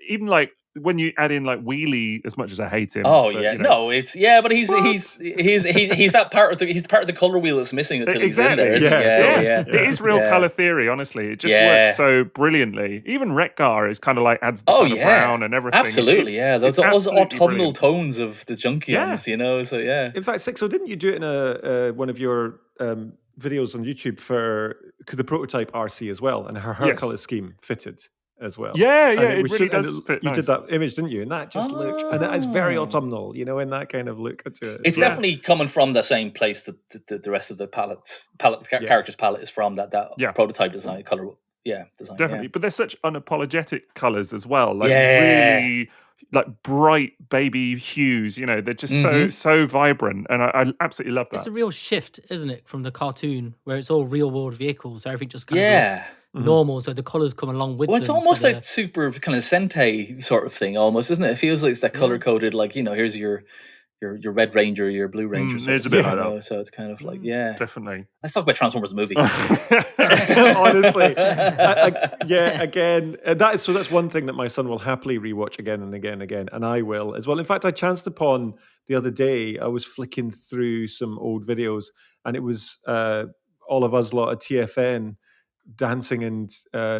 even like when you add in like Wheelie, as much as I hate him. But he's that part of the color wheel that's missing until he's in there, isn't he? Yeah. It is real color theory, honestly. It just works so brilliantly. Even Wreck-Gar is kind of like adds the kind of brown and everything. Absolutely, those autumnal tones of the Junkions, So In fact, Sixo, didn't you do it in one of your videos on YouTube for the prototype RC as well, and her color scheme fitted as well. It really does fit. You did that image, didn't you? And that just looked, and it is very autumnal, in that kind of look to it. It's definitely coming from the same place that the rest of the characters palette is from. That prototype design, color, design. Definitely, but they're such unapologetic colors as well. Like really, like bright baby hues. They're just so vibrant, and I absolutely love that. It's a real shift, isn't it, from the cartoon where it's all real world vehicles, so everything just kind of looks normal, so the colours come along with them. It's almost like super kind of Sentai sort of thing, almost, isn't it? It feels like it's that color coded, like here's your Red Ranger, your Blue Ranger. There's a bit like that. So it's kind of like definitely. Let's talk about Transformers the movie. Honestly, again, that's one thing that my son will happily rewatch again and again and again, and I will as well. In fact, I chanced upon the other day. I was flicking through some old videos, and it was all of us lot at TFN dancing and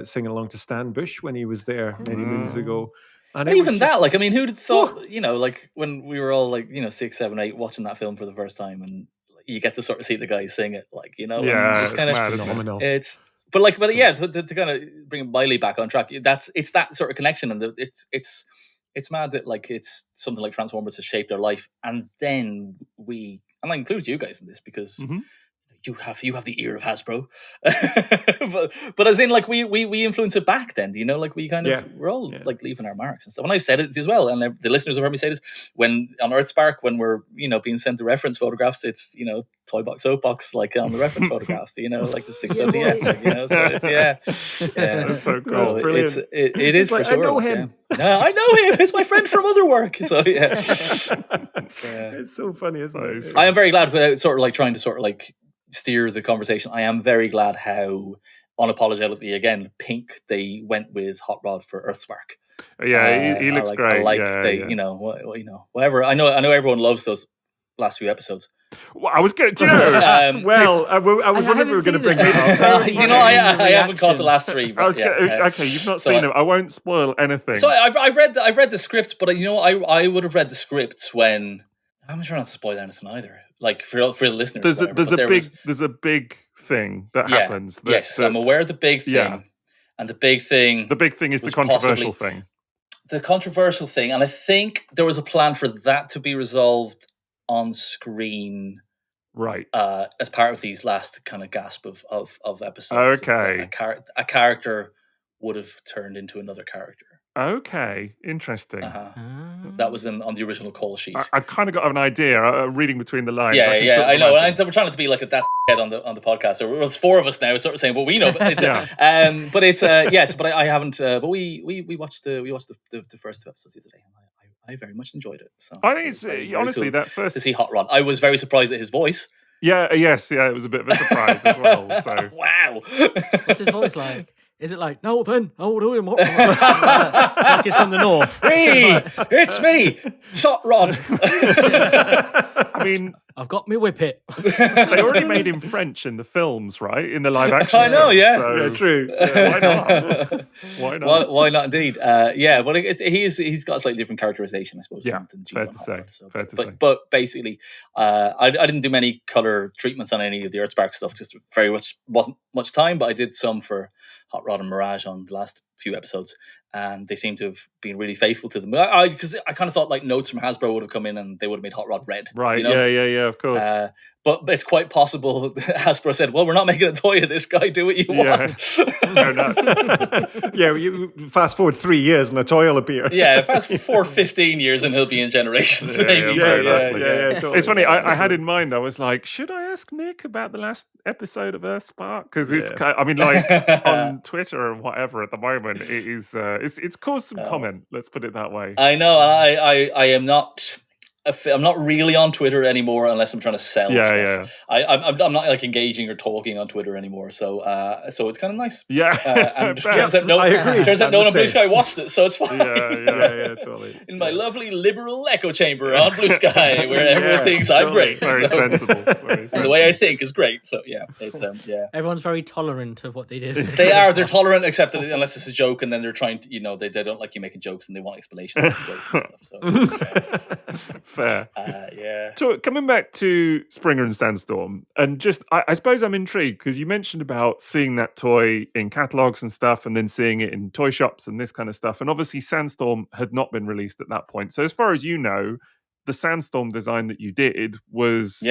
singing along to Stan Bush when he was there many moons ago. And even that, like, I mean, who'd have thought, like when we were all like, 6, 7, 8 watching that film for the first time, and you get to sort of see the guys sing it, like, it's kind of phenomenal. To kind of bring Miley back on track, it's that sort of connection, and it's mad that like it's something like Transformers has shaped our life, and then and I include you guys in this because. You have the ear of Hasbro, but as in like we influence it back. Then like we kind of we're all like leaving our marks and stuff. And I've said it as well, and the listeners have heard me say this when on Earthspark when we're being sent the reference photographs. It's toy box soapbox like on the reference photographs. Like the 670F. So it's that's so cool. So brilliant. It is like, for sure. I know him. I know him. It's my friend from other work. So it's so funny, isn't it? I am very glad without sort of like trying to sort of like steer the conversation. I am very glad how unapologetically again pink they went with Hot Rod for Earthspark. He looks great. I like whatever. I know everyone loves those last few episodes. Well, I was going to. I was wondering if we were going to bring this up. I haven't caught the last 3. But okay, you've not seen them. I won't spoil anything. So I've read the script, but I would have read the scripts when I'm trying not to spoil anything either. Like for the listeners, there's a big thing that happens. Yes, I'm aware of the big thing. Yeah. And the big thing is the controversial thing. The controversial thing, and I think there was a plan for that to be resolved on screen, right? As part of these last kind of gasp of episodes. Okay, a character would have turned into another character. Okay, interesting. That was on the original call sheet. I kind of got an idea. Reading between the lines. I know. And we're trying not to be like that head on the podcast. So it's four of us now, sort of saying, "Well, we know." But it's, but it's yes. But I haven't. But we watched the first two episodes the other day. I very much enjoyed it. So I think it's honestly cool that first to see Hot Rod. I was very surprised at his voice. Yeah. Yes. Yeah. It was a bit of a surprise as well. So wow. What's his voice like? Is it like, no, then, I'll do him? Like it's from the north. Hey, it's me, Hot Rod. I mean, I've got me whippet. They already made him French in the films, right? In the live action. I know, films, yeah. So true. Why not? Why not? Why not? Indeed. But he's got a slightly different characterization, I suppose. Yeah, than fair to say. Fair to say. But basically, I didn't do many color treatments on any of the Earthspark stuff. Just wasn't much time, but I did some for Hot Rod and Mirage on the last few episodes, and they seem to have been really faithful to them. Because I kind of thought like notes from Hasbro would have come in and they would have made Hot Rod red. Right? You know? Yeah. Of course. But it's quite possible Hasbro said, "Well, we're not making a toy of this guy. Do what you want." No, nuts. Yeah, you fast forward 3 years and a toy will appear. Yeah, fast forward 15 years and he'll be in Generations. Maybe. Exactly. Totally. It's funny. I had in mind. I was like, should I ask Nick about the last episode of Earthspark? Because it's kind of, I mean, like on Twitter or whatever at the moment, it is. It's caused some comment. Let's put it that way. I know. I am not. I'm not really on Twitter anymore unless I'm trying to sell stuff. Yeah. I'm not like engaging or talking on Twitter anymore. So it's kind of nice. Yeah. And turns out no one on Blue Sky watched it, so it's fine. Yeah, totally. In my lovely liberal echo chamber on Blue Sky, where everyone thinks I'm great. Very sensible. And the way I think is great. So it's Everyone's very tolerant of what they did. They're tolerant, except unless it's a joke, and then they're trying to, they don't like you making jokes, and they want explanations of the joke and stuff. So fair. Yeah. So coming back to Springer and Sandstorm, and just I suppose I'm intrigued because you mentioned about seeing that toy in catalogs and stuff, and then seeing it in toy shops and this kind of stuff. And obviously, Sandstorm had not been released at that point. So as far as you know, the Sandstorm design that you did was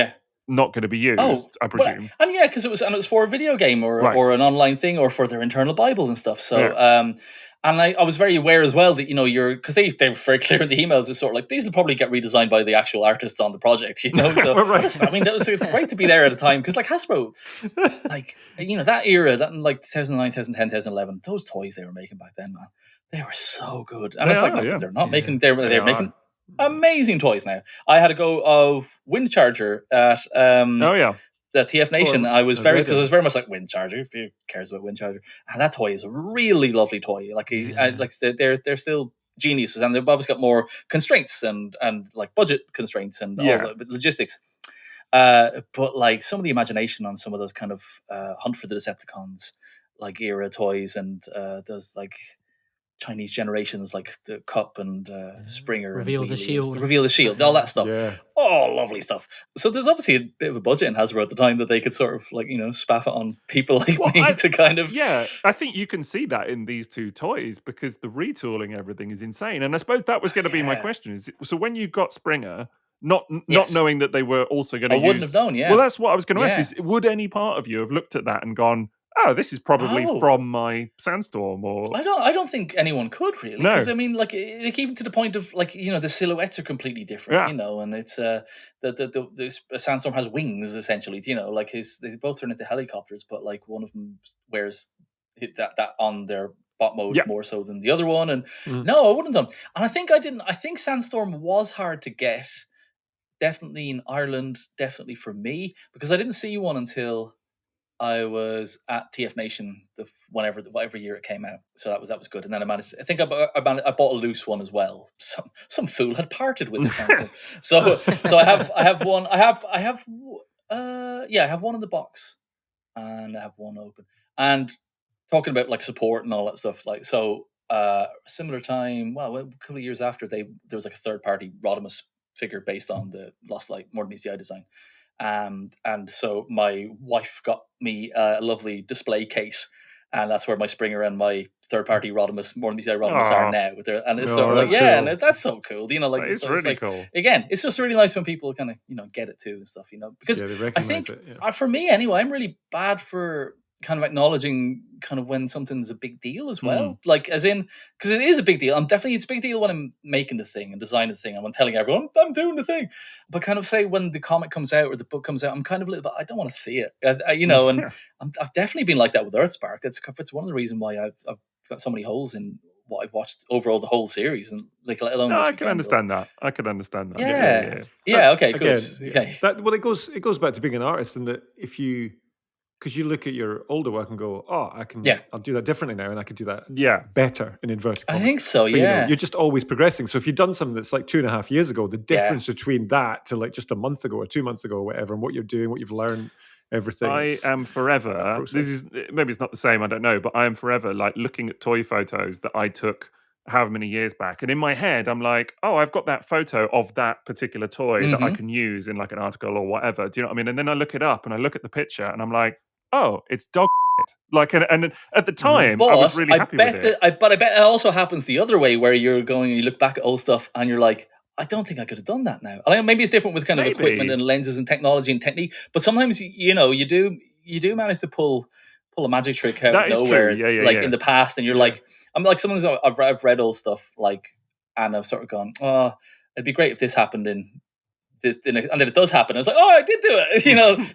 not going to be used, I presume. Because it was for a video game or an online thing or for their internal Bible and stuff. So. And I was very aware as well that, because they were very clear in the emails, it's sort of like, these will probably get redesigned by the actual artists on the project, So, I mean, it's great to be there at a time, because like Hasbro, like, that era, that in like 2009, 2010, 2011, those toys they were making back then, man, they were so good. And they're not making, they're making amazing toys now. I had a go of Wind Charger at, the TF Nation. I was very much like, Wind Charger. Who cares about Wind Charger? And that toy is a really lovely toy. Like, they're still geniuses, and they've obviously got more constraints and like budget constraints and all the logistics. But like some of the imagination on some of those kind of Hunt for the Decepticons like era toys and those like Chinese generations like the Cup and Springer Reveal the Shield, all that stuff. Oh, lovely stuff. So there's obviously a bit of a budget in Hasbro at the time that they could sort of like, spaff it on people like me to kind of... Yeah, I think you can see that in these two toys because the retooling, everything is insane. And I suppose that was going to be my question. So when you got Springer, not knowing that they were also going to use... I wouldn't have known, Well, that's what I was going to ask is, would any part of you have looked at that and gone, oh, this is probably from my Sandstorm, or I don't think anyone could really. No, because I mean, like even to the point of like the silhouettes are completely different, and it's the Sandstorm has wings essentially, like they both turn into helicopters, but like one of them wears that on their bot mode more so than the other one, and no, I wouldn't have done. And I think Sandstorm was hard to get, definitely in Ireland, definitely for me, because I didn't see one until I was at TF Nation whatever year it came out, so that was good. And then I managed. I think I bought a loose one as well. Some fool had parted with the so I have one. I have one in the box, and I have one open. And talking about like support and all that stuff, like so. Similar time, well, a couple of years after there was like a third party Rodimus figure based on the Lost Light More Than Meets the Eye design. And so my wife got me a lovely display case, and that's where my Springer and my third-party Rodimus, More Than Meets the Eye Rodimus are now. And it's sort of like, cool. And that's so cool. Like it's really like, cool. Again, it's just really nice when people kind of get it too and stuff. Because I think for me anyway, I'm really bad for kind of acknowledging kind of when something's a big deal as well. Like as in, because it is a big deal. It's a big deal when I'm making the thing and designing the thing and I'm telling everyone I'm doing the thing. But kind of say when the comic comes out or the book comes out, I'm kind of a little bit, I don't want to see it. And I've definitely been like that with Earthspark. It's one of the reasons why I've got so many holes in what I've watched overall the whole series, and like let alone. I can understand that. Yeah. Okay. Good. Okay. It goes back to being an artist, and that because you look at your older work and go, I'll do that differently now, and I could do that better in inverted commas. I think so, but, you're just always progressing. So if you've done something that's like 2.5 years ago, the difference between that to like just a month ago or 2 months ago or whatever, and what you're doing, what you've learned, everything. I am forever, this is, maybe it's not the same, I don't know, but I am forever like looking at toy photos that I took however many years back, and in my head I'm like, I've got that photo of that particular toy that I can use in like an article or whatever. Do you know what I mean? And then I look it up and I look at the picture and I'm like, it's dog shit. Like, and at the time, I was really happy with it. But I bet it also happens the other way, where you're going and you look back at old stuff and you're like, I don't think I could have done that now. I mean, maybe it's different with kind of equipment and lenses and technology and technique, but sometimes you do manage to pull a magic trick out of nowhere, in the past, and you're like, I'm like, sometimes I've read old stuff like, and I've sort of gone, it'd be great if this happened and then it does happen. I was like, I did do it.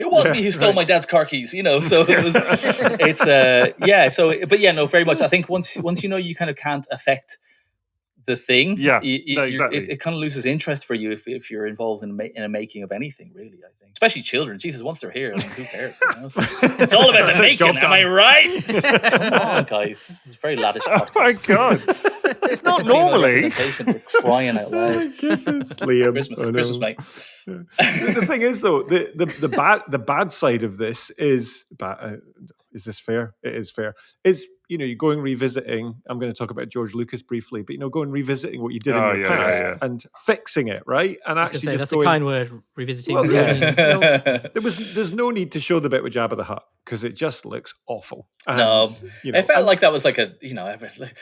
It was me who stole my dad's car keys. So it was. It's So, but very much. I think once you kind of can't affect the thing, exactly. It kind of loses interest for you if you're involved in a making of anything, really. I think, especially children. Jesus, once they're here, who cares? So it's all about the making. Am I right? Come on, guys. This is a very laddish podcast. Oh my god. It's not normally. We're crying out loud. Oh my goodness, Liam. Christmas, mate. The thing is, though, the bad side of this is is this fair? It is fair. Is you're going revisiting. I'm going to talk about George Lucas briefly, but going revisiting what you did in your past and fixing it, right? And actually, that's a kind word, revisiting. Well, there's no need to show the bit with Jabba the Hutt because it just looks awful. And, I felt like that was like a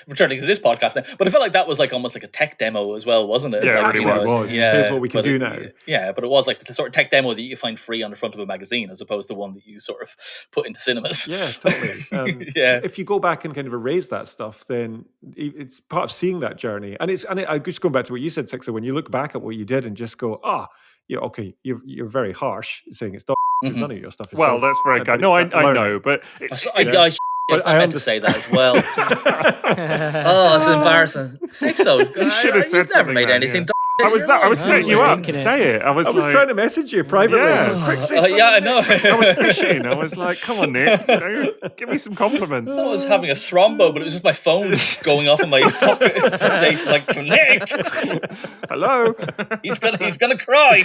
returning to this podcast now, but I felt like that was like almost like a tech demo as well, wasn't it? Yeah, it really was. Yeah, here's what we can do now. Yeah, but it was like the sort of tech demo that you find free on the front of a magazine, as opposed to one that you sort of put into cinemas. Yeah, totally. If you go back and kind of erase that stuff, then it's part of seeing that journey. And I just going back to what you said, Sixer, when you look back at what you did and just go, you're very harsh saying it's dog, because none of your stuff is dog. That's very good. No, I know, but I meant to say that as well. It's embarrassing. Sixo, you should have said never made anything. I was setting you up to say it. I was trying to message you privately. I know. I was fishing. I was like, come on, Nick, give me some compliments. I was having a thrombo, but it was just my phone going off in my pocket. Jason's like, Nick, hello. He's gonna cry.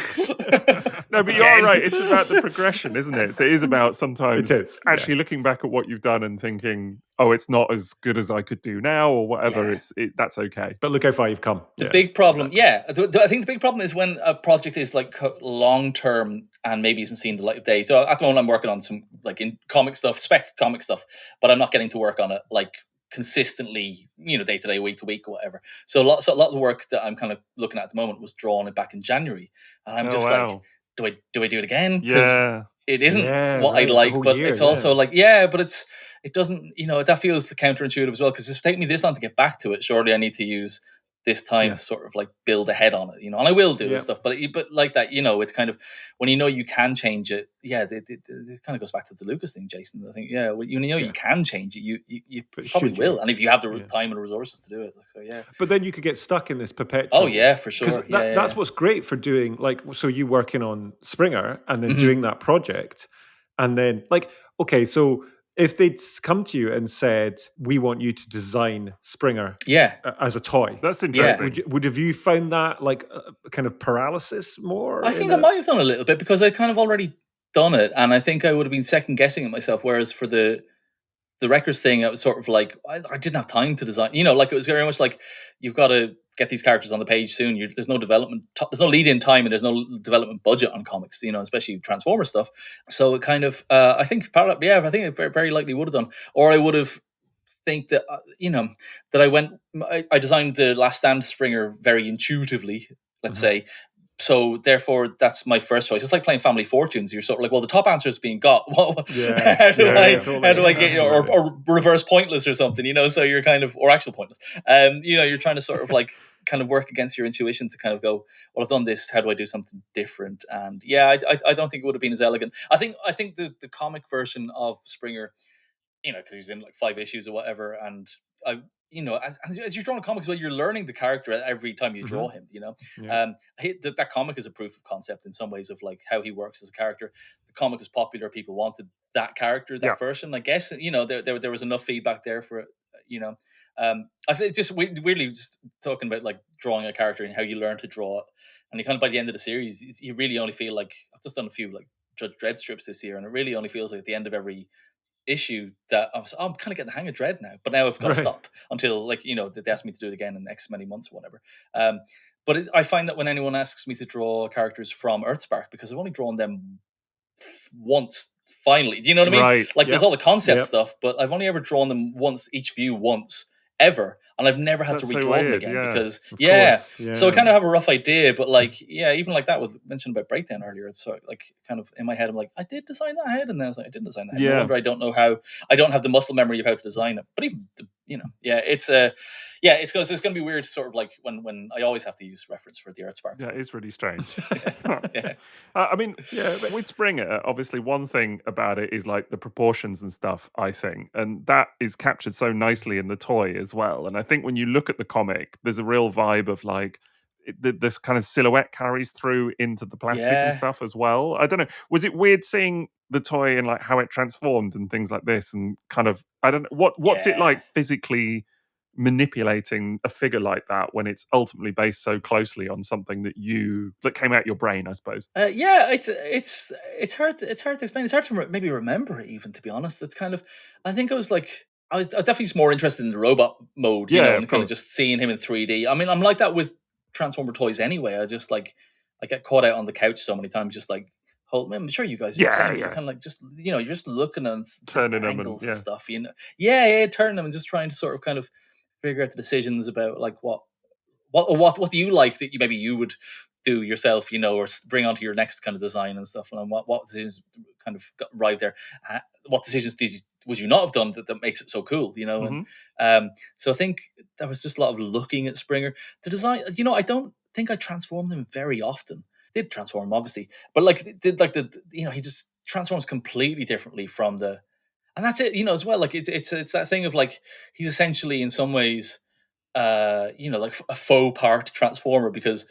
No, but you're right. It's about the progression, isn't it? So it is about sometimes actually looking back at what you've done and thinking, it's not as good as I could do now, or whatever. That's okay. But look how far you've come. The big problem, I think the big problem is when a project is like long term and maybe isn't seeing the light of day. So at the moment, I'm working on some like in comic stuff, spec comic stuff, but I'm not getting to work on it like consistently, day to day, week to week, or whatever. So a lot of the work that I'm kind of looking at the moment was drawn back in January, and I'm like, do I do it again? Yeah, it isn't what I like, but it's also like, but it doesn't, that feels counterintuitive as well, because it's taken me this long to get back to it. Surely I need to use this time to sort of like build ahead on it, and I will do stuff, but like that, it's kind of when you can change it. It kind of goes back to the Lucas thing, Jason. I think, you can change it, you probably will, and if you have the time and resources to do it. So But then you could get stuck in this perpetual. Oh yeah, for sure. That's what's great for doing so you working on Springer and then doing that project, and then so. If they'd come to you and said, "We want you to design Springer, as a toy," that's interesting. Would have you found that like a kind of paralysis more? I think I might have done a little bit, because I kind of already done it, and I think I would have been second guessing it myself. Whereas for the the Wreckers thing, I was sort of like, I didn't have time to design. You know, like it was very much like you've got to get these characters on the page soon. There's no development, there's no lead-in time, and there's no development budget on comics. You know, especially Transformers stuff. So it kind of, I think, I think it very, very likely would have done, or I would have think that that I designed the Last Stand Springer very intuitively. Let's say. So therefore, that's my first choice. It's like playing Family Fortunes. You're sort of like, well, the top answer is being got. How do I get, or reverse pointless or something, you know? So you're kind of, or actual pointless. You know, you're trying to sort of like kind of work against your intuition to kind of go, well, I've done this. How do I do something different? And yeah, I don't think it would have been as elegant. I think the comic version of Springer, you know, because he was in like 5 issues or whatever, and you know, as you're drawing comics, well, you're learning the character every time you draw him. You know, that comic is a proof of concept in some ways of like how he works as a character. The comic is popular; people wanted that character, that version. I guess, you know, there was enough feedback there for it. You know, I think just weirdly just talking about like drawing a character and how you learn to draw it, and you kind of by the end of the series, you really only feel like I've just done a few like Judge Dredd strips this year, and it really only feels like at the end of every issue that I'm kind of getting the hang of Dread now, but now I've got to stop until, like, you know, they ask me to do it again in X many months or whatever. But I find that when anyone asks me to draw characters from Earthspark, because I've only drawn them once finally, do you know what I mean? Right. Like there's all the concept stuff, but I've only ever drawn them once, each view once ever, and I've never had to redraw them again because so I kind of have a rough idea, but like even like that with mentioned about Breakdown earlier, it's sort of like kind of in my head I'm like, I did design that head, and then I was like, I didn't design that head. No wonder I don't know how, I don't have the muscle memory of how to design it. But even it's it's because it's going to be weird to sort of like when I always have to use reference for the Earthspark. Yeah, it's really strange. I mean, with Springer, obviously one thing about it is like the proportions and stuff, I think, and that is captured so nicely in the toy as well. And I think when you look at the comic, there's a real vibe of like this kind of silhouette carries through into the plastic and stuff as well. I don't know, was it weird seeing the toy and like how it transformed and things like this, and kind of, I don't know, what's it like physically manipulating a figure like that when it's ultimately based so closely on something that came out your brain, I suppose? It's hard to explain. It's hard to maybe remember it, even, to be honest. It's kind of, I think I was definitely just more interested in the robot mode, you know, and kind of just seeing him in 3D. I mean, I'm like that with Transformer toys anyway. I just like, I get caught out on the couch so many times, just like, I'm sure you guys are the same. You're kind of like, just, you know, you're just looking at turning angles and stuff, you know. Turning them and just trying to sort of kind of figure out the decisions about like what do you like that you would do yourself, you know, or bring onto your next kind of design and stuff, and what decisions kind of arrived there. What decisions would you not have done that makes it so cool, you know? And so I think there was just a lot of looking at Springer. The design, you know, I don't think I transformed him very often. Did transform him, obviously, but like did like he just transforms completely differently from the, and that's it, you know, as well. Like it's that thing of like he's essentially in some ways, you know, like a faux part Transformer, because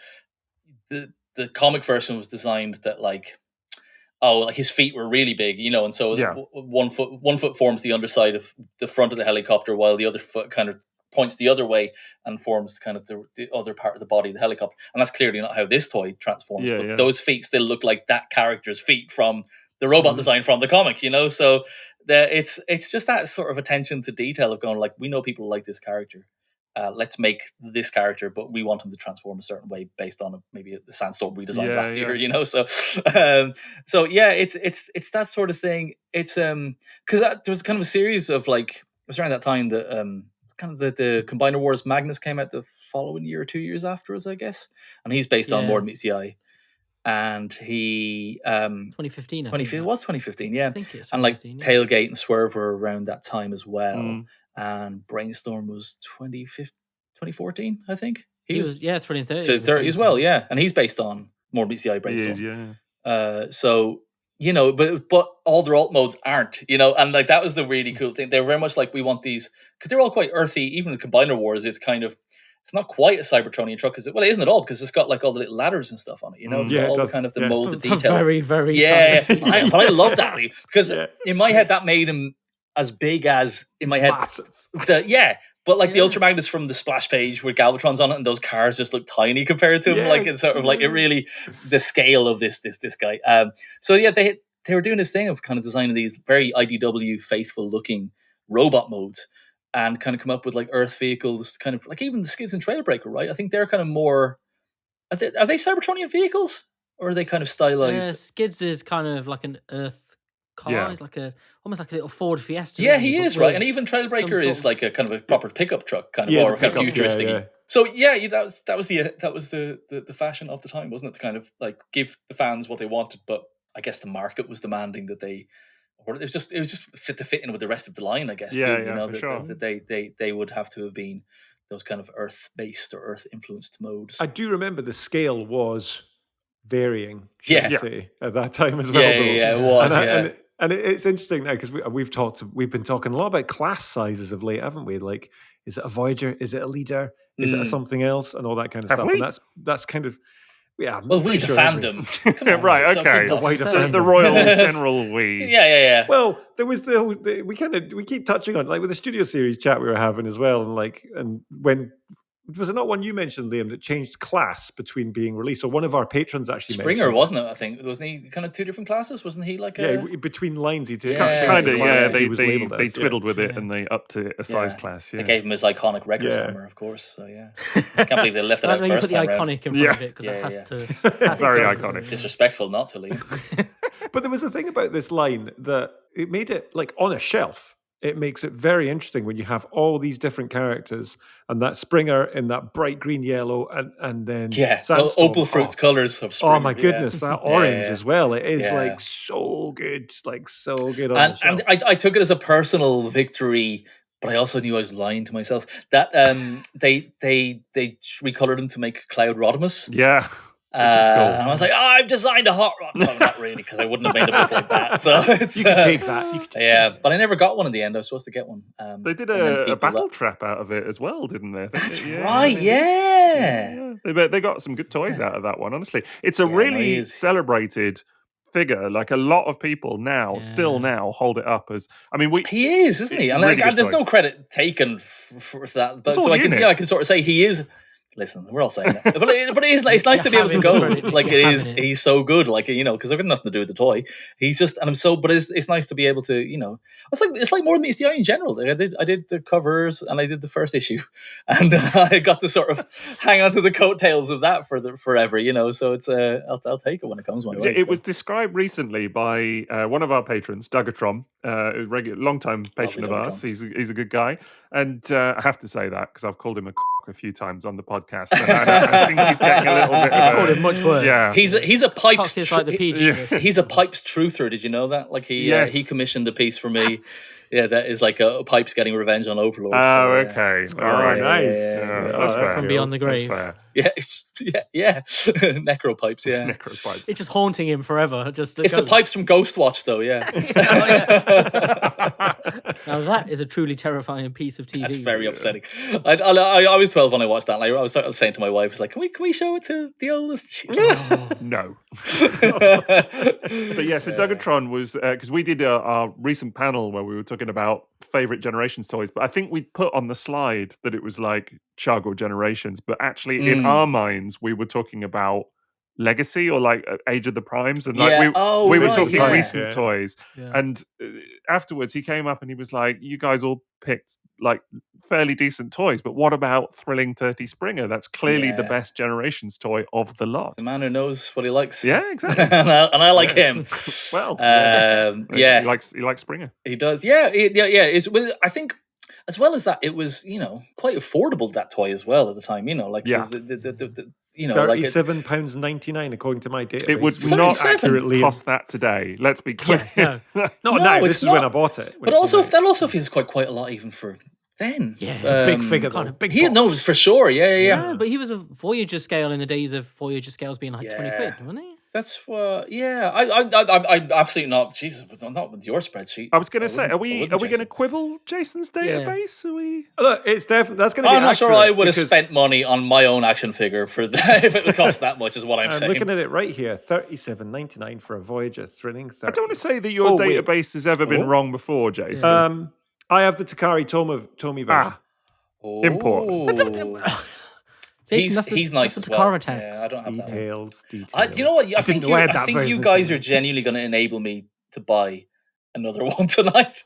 the comic version was designed that like, like his feet were really big, you know, and so one foot forms the underside of the front of the helicopter, while the other foot kind of points the other way and forms kind of the other part of the body of the helicopter. And that's clearly not how this toy transforms, but those feet still look like that character's feet from the robot design from the comic, you know. So it's just that sort of attention to detail of going like, we know people like this character, let's make this character, but we want him to transform a certain way based on maybe the Sandstorm we designed last year, you know. So it's that sort of thing. It's because there was kind of a series of like, it was around that time that kind of the Combiner Wars Magnus came out the following year or 2 years after us, I guess, and he's based on More Than Meets the Eye. And he 2015, I think it was 2015, I think it's 2015, and like Tailgate and Swerve were around that time as well. And Brainstorm was 2014, I think. He was 2030 as well, and he's based on More Than Meets the Eye Brainstorm. So, you know, but all their alt modes aren't, you know, and like that was the really cool thing. They're very much like, we want these, because they're all quite earthy. Even the Combiner Wars, it's kind of, it's not quite a Cybertronian truck, it isn't at all, because it's got like all the little ladders and stuff on it, you know. It's got all the kind of the molded detail. Very, very but I love that, because in my head that made him as big as, in my head, massive. But like the Ultramagnus from the splash page with Galvatron's on it, and those cars just look tiny compared to him. Like it's sort of like, it really, the scale of this guy. So they were doing this thing of kind of designing these very IDW faithful looking robot modes and kind of come up with like Earth vehicles, kind of like even the Skids and Trailbreaker, right? I think they're kind of more. Are they Cybertronian vehicles, or are they kind of stylized? Skids is kind of like an Earth car. It's like almost like a little Ford Fiesta. Yeah, he is, right. And even Trailbreaker is like a kind of a proper pickup truck, kind of or kind of futuristic. Yeah. So that was the fashion of the time, wasn't it? To kind of like give the fans what they wanted, but I guess the market was demanding that it was just fit in with the rest of the line, I guess. That they would have to have been those kind of Earth-based or Earth-influenced modes. I do remember the scale was varying, say, at that time as well. Yeah, it was. And it's interesting now because we've been talking a lot about class sizes of late, haven't we? Like, is it a Voyager? Is it a Leader? Is it a something else? And all that kind of stuff. We? And that's kind of well, we the fandom, right? Okay, the Royal General. Yeah. Well, there was we keep touching on like with the Studio Series chat we were having as well, and when. Was it not one you mentioned, Liam, that changed class between being released? Or one of our patrons actually Springer, mentioned. Wasn't it? I think wasn't he kind of two different classes? Wasn't he like between lines? He did kind of they twiddled with it and they upped to a size class. Yeah. They gave him his iconic record armor, of course. So I can't believe they left it out first. You put the iconic in front of it because it has to. Very iconic. Disrespectful not to leave. But there was a thing about this line that it made it like on a shelf. It makes it very interesting when you have all these different characters and that Springer in that bright green yellow and then Sandstorm. Opal Fruit's colors of Springer. Oh my goodness, that orange as well. It is like so good, and I took it as a personal victory, but I also knew I was lying to myself. That they recolored him to make Cloud Rodimus. Yeah. Which is cool. And I was like, I've designed a hot rod. No, not really, because I wouldn't have made a book like that. So it's, you can take that. But I never got one in the end. I was supposed to get one. They did a battle trap out of it as well, didn't they? That's right, yeah. They got some good toys out of that one, honestly. It's a really celebrated figure. Like a lot of people still now hold it up as. I mean, he is, isn't he? And really there's no credit taken for that. But so I can sort of say he is. Listen, we're all saying that, but it's nice to be able to go like it is. He's so good, like because I've got nothing to do with the toy. He's just, and I'm so. But it's nice to be able to, it's like more than the ECI in general. Like I did the covers and I did the first issue, and I got to sort of hang on to the coattails of that forever. So it's I'll take it when it comes my way. It was described recently by one of our patrons, Dougatron, a long-time patron of ours. He's a good guy, and I have to say that because I've called him a few times on the podcast. And I think he's getting a little bit. Called him much worse. Yeah, he's a pipes. Like the PG. He's a pipes truther. Did you know that? Like he commissioned a piece for me. Yeah, that is like a Pipes getting revenge on Overlord. Oh, okay. All right, nice. That's fair. From beyond the grave. Yeah. Necropipes, yeah. Necropipes. It's just haunting him forever. It's the pipes from Ghostwatch, though, yeah. Now that is a truly terrifying piece of TV. That's very upsetting. I was 12 when I watched that. Like, I was saying to my wife, "Was like, can we show it to the oldest?" She's like, no. But yeah, so Dougatron was because we did our recent panel where we were talking about favorite Generations toys, but I think we put on the slide that it was like Chargo Generations, but actually in our minds we were talking about Legacy or like Age of the Primes, and like we were talking recent toys. And afterwards he came up and he was like, "You guys all picked like fairly decent toys, but what about Thrilling 30 Springer? That's clearly the best Generations toy of the lot." The man who knows what he likes. Yeah, exactly. and I like him. Well, he likes Springer. He does. Yeah. I think. As well as that, it was quite affordable, that toy as well at the time. £37.99 according to my database. It would not accurately cost that today. Let's be clear. Not now. This is when I bought it. But that also feels quite a lot even for then. Yeah, big figure though. No, for sure. Yeah. But he was a Voyager scale in the days of Voyager scales being like 20 quid, wasn't he? That's what. I'm absolutely not. Jesus, not with your spreadsheet. I was going to say, are we going to quibble Jason's database? Are we? Look, it's definitely that's going to be. I'm not sure I would have spent money on my own action figure for that if it would cost that much. Is what I'm saying. Looking at it right here, $37.99 for a Voyager Thrilling 30. I don't want to say that your database has ever been wrong before, Jason. I have the Takari Tomy version. Import. He's nice as well. Yeah, I don't have details. Do you know what? I think you guys are genuinely going to enable me to buy another one tonight.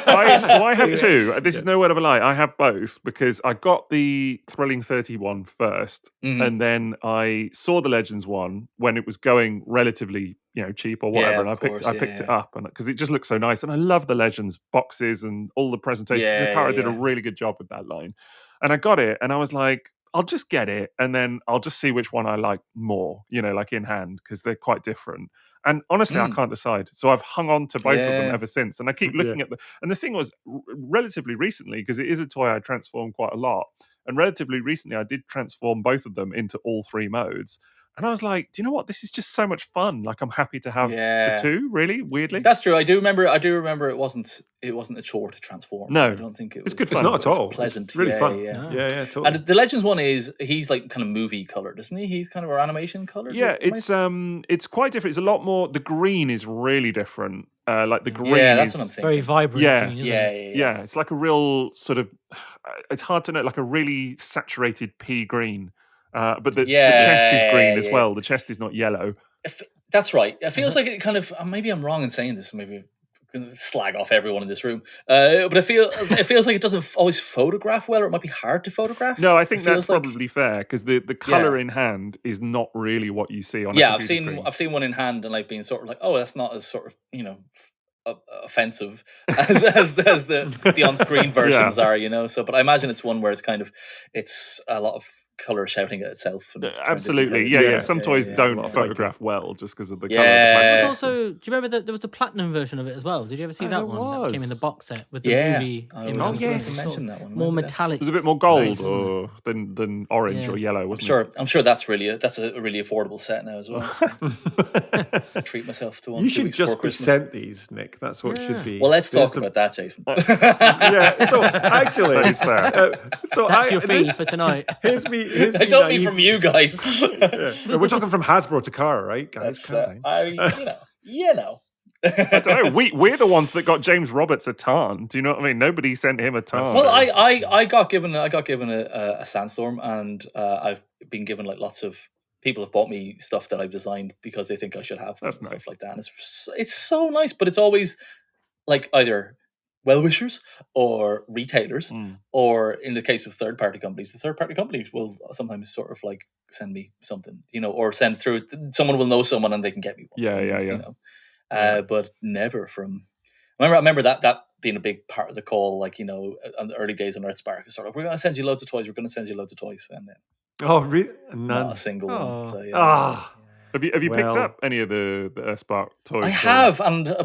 I have two. This is no word of a lie. I have both because I got the Thrilling 31 first, and then I saw the Legends one when it was going relatively, cheap or whatever, and I picked it up, and because it just looks so nice, and I love the Legends boxes and all the presentations. Zakara did a really good job with that line, and I got it, and I was like, I'll just get it, and then I'll just see which one I like more, like in hand, because they're quite different. And honestly, I can't decide. So I've hung on to both of them ever since. And I keep looking at them. And the thing was, relatively recently, because it is a toy I transform quite a lot, and relatively recently I did transform both of them into all three modes. And I was like, do you know what? This is just so much fun. Like, I'm happy to have the two, really, weirdly. That's true. I do remember it wasn't a chore to transform. No. I don't think it was. It's good fun. It's not at all. Pleasant. It's really fun. Yeah, totally. And the Legends one he's like kind of movie colored, isn't he? He's kind of our animation colored. Yeah, it's quite different. It's a lot more, the green is really different. Like the green that's is what I'm thinking. Very vibrant green, isn't it? Yeah, it's like a real sort of, it's hard to know, like a really saturated pea green. But the chest is green as well. The chest is not yellow. That's right. It feels like it kind of. Maybe I'm wrong in saying this. Maybe I'm going to slag off everyone in this room. But it feels like it doesn't always photograph well, or it might be hard to photograph. No, I think that's probably fair because the color in hand is not really what you see on. A computer screen. I've seen one in hand and like being sort of like, oh, that's not as sort of offensive as the on-screen versions are. So, but I imagine it's one where it's a lot of color shouting at itself. And absolutely, Some toys don't photograph well just because of the color. There's also, do you remember that there was the platinum version of it as well? Did you ever see that one? That came in the box set with the movie. Yes, mention that one. More metallic. It was a bit more gold than orange or yellow, wasn't it? I'm sure that's a really affordable set now as well. So. Treat myself to one. You should just be sent these, Nick. That's what should be. Well, let's talk about that, Jason. So actually, that is fair. That's your fee for tonight. I don't mean from you guys. We're talking from Hasbro to Cara, right, guys? I don't know. We're the ones that got James Roberts a Tarn. Do you know what I mean? Nobody sent him a Tarn. Well, I got given a Sandstorm, and I've been given like lots of people have bought me stuff that I've designed because they think I should have them, stuff like that. And it's so nice, but it's always like either well-wishers or retailers, or in the case of third-party companies, the third-party companies will sometimes sort of like send me something, or send through. Someone will know someone and they can get me one. But never from. I remember that being a big part of the call, like on the early days on Earthspark, it's sort of, we're going to send you loads of toys. We're going to send you loads of toys, and then not a single one. So Have you picked up any of the Earthspark toys? I have,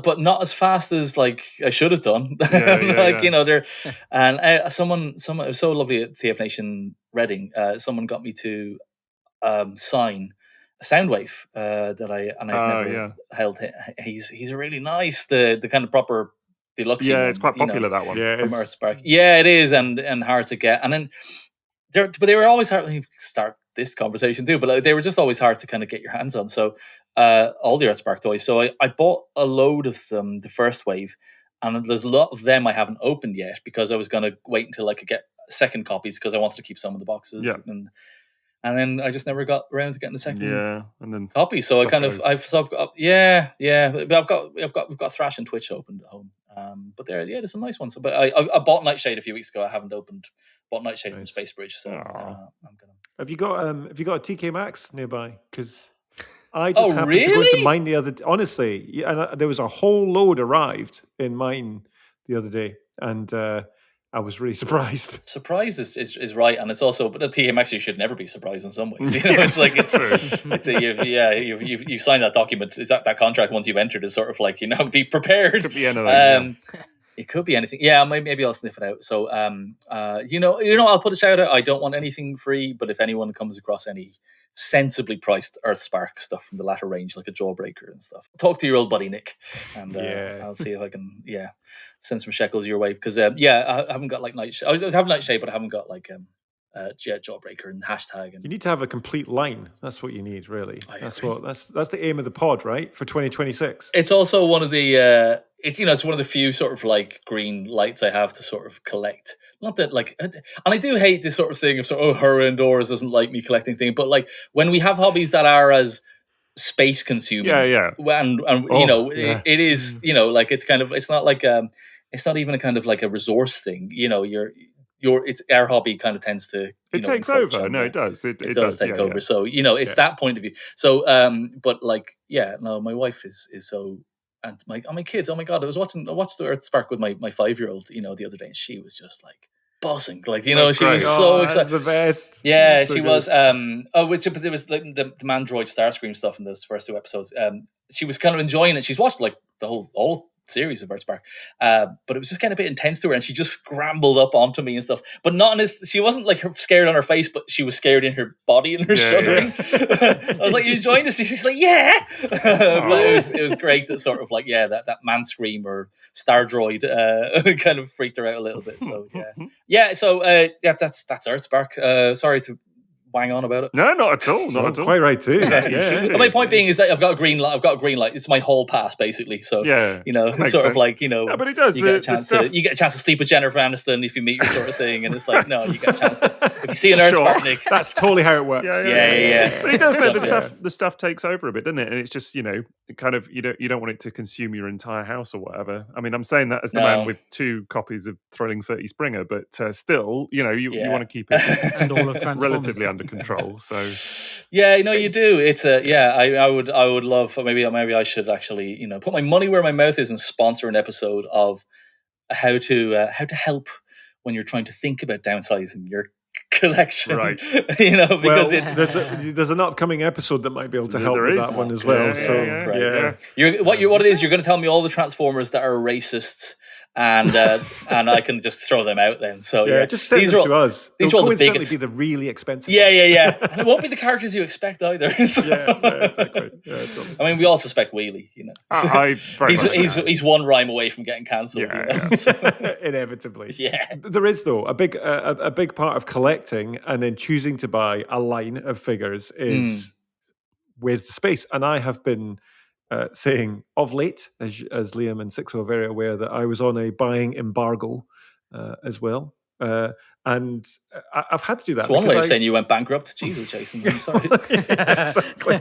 but not as fast as like I should have done. They're and someone it was so lovely at TF Nation Reading. Someone got me to sign a Soundwave that I've never held. He's really nice. The kind of proper deluxe. Yeah, it's quite popular that one. Yeah, from Earthspark. Yeah, it is, and hard to get. And then they were always hard. Let me start this conversation too, but they were just always hard to kind of get your hands on. So all the Earthspark toys. So I bought a load of them, the first wave, and there's a lot of them I haven't opened yet because I was going to wait until I could get second copies because I wanted to keep some of the boxes. Yeah. And then I just never got around to getting the second and then copy. So I've got we've got Thrash and Twitch opened at home. But there's some nice ones. But I bought Nightshade a few weeks ago. I haven't opened. Bought Nightshade from Space Bridge. So I'm gonna. Have you got a TK Maxx nearby? Because I just happened to go into mine the other. Honestly, and there was a whole load arrived in mine the other day, and I was really surprised. Surprised is right, and it's also, but at TK Maxx you should never be surprised in some ways. It's like you've signed that document. Is that contract once you've entered is sort of like be prepared. Could be anything. It could be anything. Yeah, maybe I'll sniff it out. So, I'll put a shout out. I don't want anything free, but if anyone comes across any sensibly priced Earthspark stuff from the latter range, like a Jawbreaker and stuff, talk to your old buddy Nick, and I'll see if I can send some shekels your way because I haven't got like Nightshade. I have Nightshade, but I haven't got like Jawbreaker and hashtag. And you need to have a complete line. That's what you need, really. That's the aim of the pod, right? For 2026. It's also one of the it's one of the few sort of like green lights I have to sort of collect. Not that like, and I do hate this sort of thing of her indoors doesn't like me collecting things, but like when we have hobbies that are as space consuming. And it is, like it's kind of, it's not like it's not even a kind of like a resource thing. It's our hobby kind of tends to it takes over. No, it does. It does take over. So it's that point of view. So but like my wife is so, and my kids. Oh my god, I watched the Earthspark with my 5-year-old the other day, and she was just like buzzing, like she was so excited. The best. Yeah, she was. There was like the Mandroid Starscream stuff in those first 2 episodes. She was kind of enjoying it. She's watched like the whole series of Earthspark, but it was just kind of a bit intense to her, and she just scrambled up onto me and stuff. But not in she wasn't like scared on her face, but she was scared in her body and her shuddering. I was like, "You enjoying this?" She's like, "Yeah." But it was great that sort of like that man scream or star droid kind of freaked her out a little bit. So So that's Earthspark. Sorry to wang on about it. No, not at all. Not at all. Quite right too. But my point being is that I've got a green light. It's my whole pass basically. So it's sort of like but it does. You get a chance to sleep with Jennifer Aniston if you meet her, sort of thing. And it's like, no, you get a chance to, if you see an Earthspark, Nick. That's totally how it works. Yeah. But it does. The stuff takes over a bit, doesn't it? And it's just kind of you don't want it to consume your entire house or whatever. I mean, I'm saying that as the man with 2 copies of Thrilling 30 Springer, but still, you want to keep it and all of relatively under control. So you do. It's I would love, maybe I should actually put my money where my mouth is and sponsor an episode of how to help when you're trying to think about downsizing your collection, right? Because there's an upcoming episode that might be able to help with that one as well. What it is, you're going to tell me all the Transformers that are racists, and I can just throw them out then. So just send them to us. These are all the biggest. Be the really expensive. Yeah, and it won't be the characters you expect either. So. Exactly. Totally. I mean, we all suspect Wheelie. So he's one rhyme away from getting cancelled. So. Inevitably. Yeah. There is though a big part of collecting and then choosing to buy a line of figures is where's the space, and I have been. Saying of late, as Liam and Sixo are very aware, that I was on a buying embargo as well. And I've had to do that. It's one way of saying you went bankrupt. Jesus, Jason, I'm sorry. Exactly.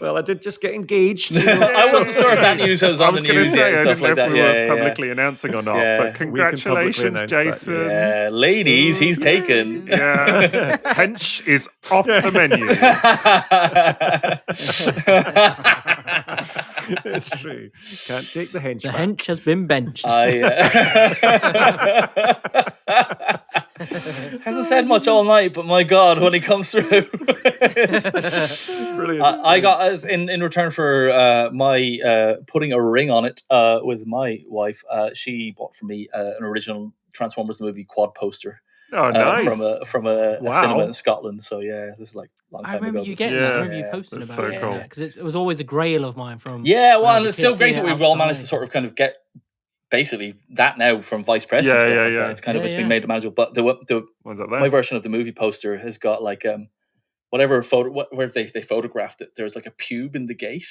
Well, I did just get engaged. I wasn't sure if that news was on the news yet and stuff like that. We were publicly announcing or not. But congratulations, Jason. Yeah, ladies, he's taken. Yeah, hench is off the menu. It's true. Can't take the hench. The hench has been benched. Hasn't said much all night, but my God, when he comes through, brilliant. I got in return for my putting a ring on it with my wife. She bought for me an original Transformers the movie quad poster. Oh, nice! From a cinema in Scotland. So this is like a long time ago. I remember you getting that. I remember you posting about it. Cool. Because it was always a grail of mine from. Yeah, well, and it's so great that we've all managed to sort of kind of get basically that now from Vice Press. And stuff like that. It's kind of it's been made manageable. But my version of the movie poster has got like whatever photo where they photographed it. There's like a pube in the gate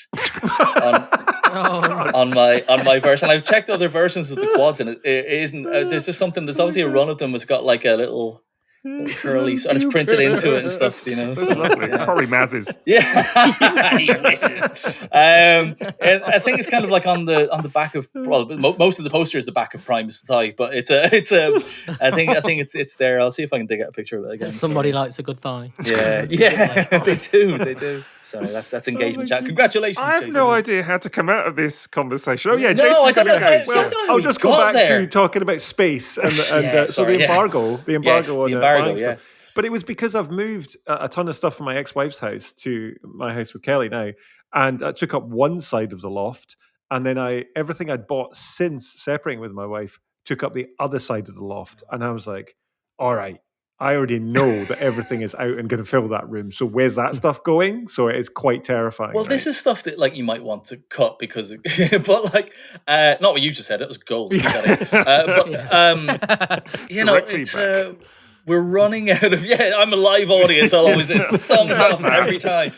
on my version. I've checked other versions of the quads, and it isn't. There's just something. There's obviously a run of them that's got like a little curly, and it's printed into it and stuff. That's lovely. It's probably Maz's. Yeah, he wishes. And I think it's kind of like on the back of most of the poster is the back of Prime's thigh, but I think it's there. I'll see if I can dig out a picture of it again. Somebody likes a good thigh. Yeah, they do. So that's engagement chat. Congratulations. I have Jason. no idea how to come out of this conversation. Oh yeah, no, Jason. I don't know. Well, I'll just go back to talking about space and so the embargo. The embargo on buying stuff. But it was because I've moved a ton of stuff from my ex-wife's house to my house with Kelly now, and I took up one side of the loft, and then everything I'd bought since separating with my wife took up the other side of the loft, and I was like, all right, I already know that everything is out and going to fill that room. So where's that stuff going? So it is quite terrifying. Well, this is stuff that like you might want to cut because, but like, not what you just said. It was gold. But you know, it's. We're running out of I'm a live audience. I'll always thumbs up every time.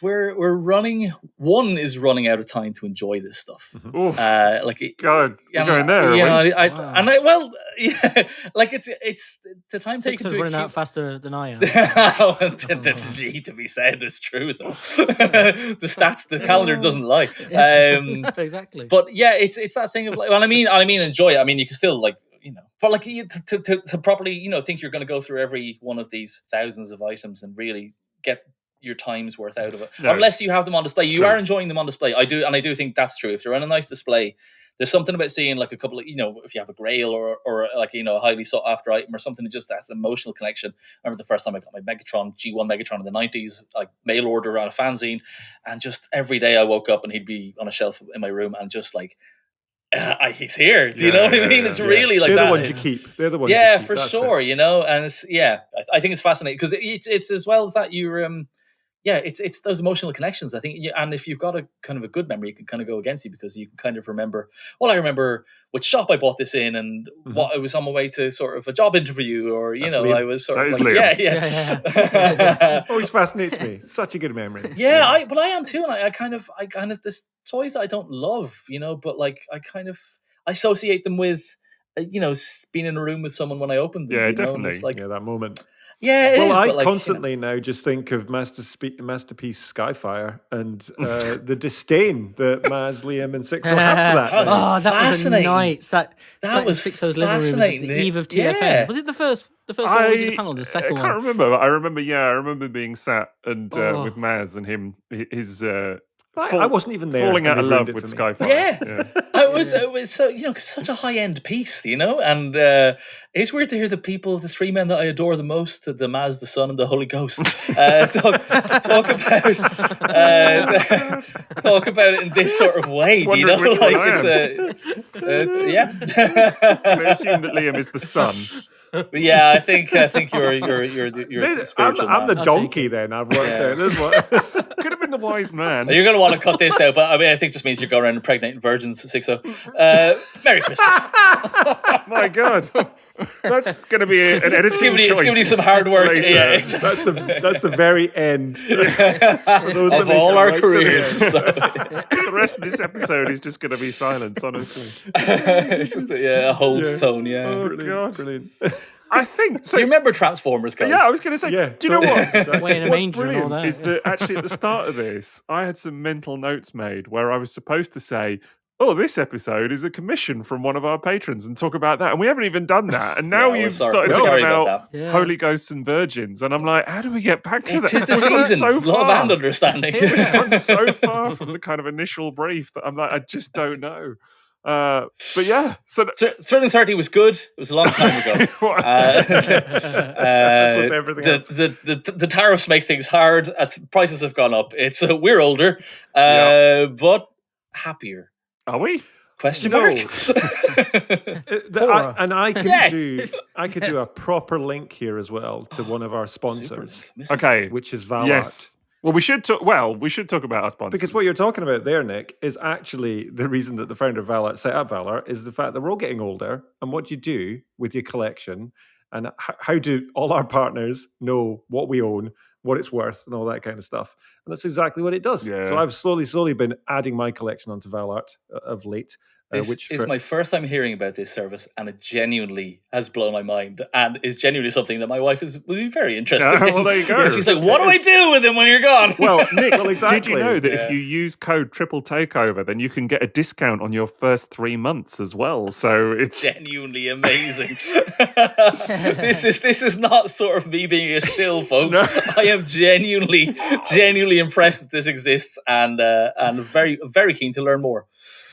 We're running. One is running out of time to enjoy this stuff. God, you're going there. It's the time taken to running out faster than I am. That need to be said. It's true though. The stats, the calendar doesn't lie. Exactly. But it's that thing of like. Well, I mean, enjoy it. I mean, you can still but like to properly, think you're going to go through every one of these thousands of items and really get your time's worth out of it. No, unless you have them on display, you are enjoying them on display. I do think that's true. If they're on a nice display, there's something about seeing like a couple of, if you have a grail or like, a highly sought after item or something that just has an emotional connection. I remember the first time I got my Megatron, G1 Megatron in the 90s, like mail order around a fanzine. And just every day I woke up and he'd be on a shelf in my room and just like, he's here. Do you know what I mean? It's really like they're that. The ones you keep. They're the ones. Yeah, for sure. And it's, I think it's fascinating because it's as well as that you're it's those emotional connections. I think, and if you've got a kind of a good memory, it can kind of go against you because you can kind of remember. Well, I remember which shop I bought this in, and what I was on my way to sort of a job interview, or I was sort of like, always fascinates me. Such a good memory. I am too, and I kind of this toys that I don't love, but like I associate them with being in a room with someone when I opened them. Yeah, definitely. It's like, that moment. Yeah, it is, I constantly now just think of Masterpiece Skyfire and the disdain that Maz, Liam, and Sixo have for that. That was a night. That was Sixo's living room at the eve of TFN. Was it the first one we did a panel? The second one? I can't remember. But I remember being sat and with Maz and him, his. I wasn't even there. Falling out of love with Skyfire. It was so such a high end piece, and it's weird to hear the three men that I adore the most, the Maz, the Son, and the Holy Ghost, talk about it in this sort of way. Do you know, like it's I assume that Liam is the Son. Yeah, I think you're spiritual. I'm the donkey then. I've worked out this one. Could have been the wise man. You're going to want to cut this out, but I mean, I think it just means you're going around impregnating virgins. Sixo. Merry Christmas. My God. That's going to be an editing choice. It's giving you some hard work. That's the very end of all our careers. The rest of this episode is just going to be silence, honestly. It's just a holds tone. Yeah. Oh, God. Brilliant. I think so. You remember Transformers, guys? Yeah, I was going to say. Yeah, do you know what? What's brilliant is that actually at the start of this, I had some mental notes made where I was supposed to say, "Oh, this episode is a commission from one of our patrons," and talk about that, and we haven't even done that. And now you've started talking about Holy Ghosts and Virgins, and I'm like, how do we get back to that? It's the season. So love and understanding. We've gone so far from the kind of initial brief that I'm like, I just don't know. But yeah, so Thrilling 30 was good. It was a long time ago. The tariffs make things hard. Prices have gone up. It's we're older, but happier. Are we? Question mark. I could do a proper link here as well to one of our sponsors. Okay, which is Valart. Yes. Well, we should talk about our sponsors. Because what you're talking about there, Nick, is actually the reason that the founder of Valart set up Valart is the fact that we're all getting older, and what you do with your collection, and how do all our partners know what we own, what it's worth, and all that kind of stuff. And that's exactly what it does. Yeah. So I've slowly been adding my collection onto Valart of late. This is my first time hearing about this service, and it genuinely has blown my mind, and is genuinely something that my wife will be very interested in. Well, there you go. She's like, "What do I do with him when you're gone?" Well, Nick, did you know that if you use code Triple Takeover, then you can get a discount on your first 3 months as well? So it's genuinely amazing. This is not sort of me being a shill, folks. No. I am genuinely impressed that this exists, and very, very keen to learn more.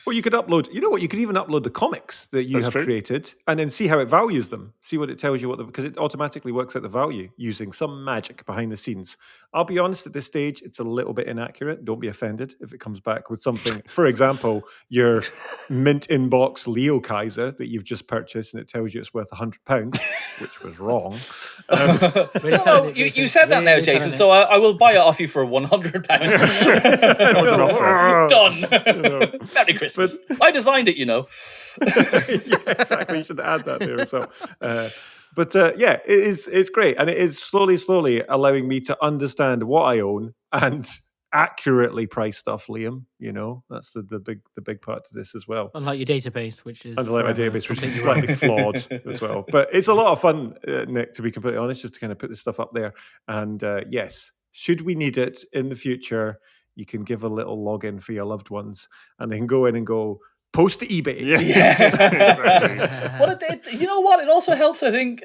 Well, you could upload, you know what, you could even upload the comics that you have created and then see how it values them. See what it tells you, because it automatically works out the value using some magic behind the scenes. I'll be honest, at this stage, it's a little bit inaccurate. Don't be offended if it comes back with something. For example, your mint inbox Leo Kaiser that you've just purchased and it tells you it's worth £100, which was wrong. You said that now, Jason, so I will buy it off you for £100. That was an offer. Done. Merry Christmas. Christmas. I designed it, Yeah, exactly. You should add that there as well. Yeah, it's great, and it is slowly allowing me to understand what I own and accurately price stuff, Liam. That's the big part to this as well. Unlike your database, which is slightly flawed as well. But it's a lot of fun, Nick, to be completely honest, just to kind of put this stuff up there. And yes, should we need it in the future, you can give a little login for your loved ones, and they can go in and go post to eBay. Yeah. Exactly. You know what? It also helps, I think.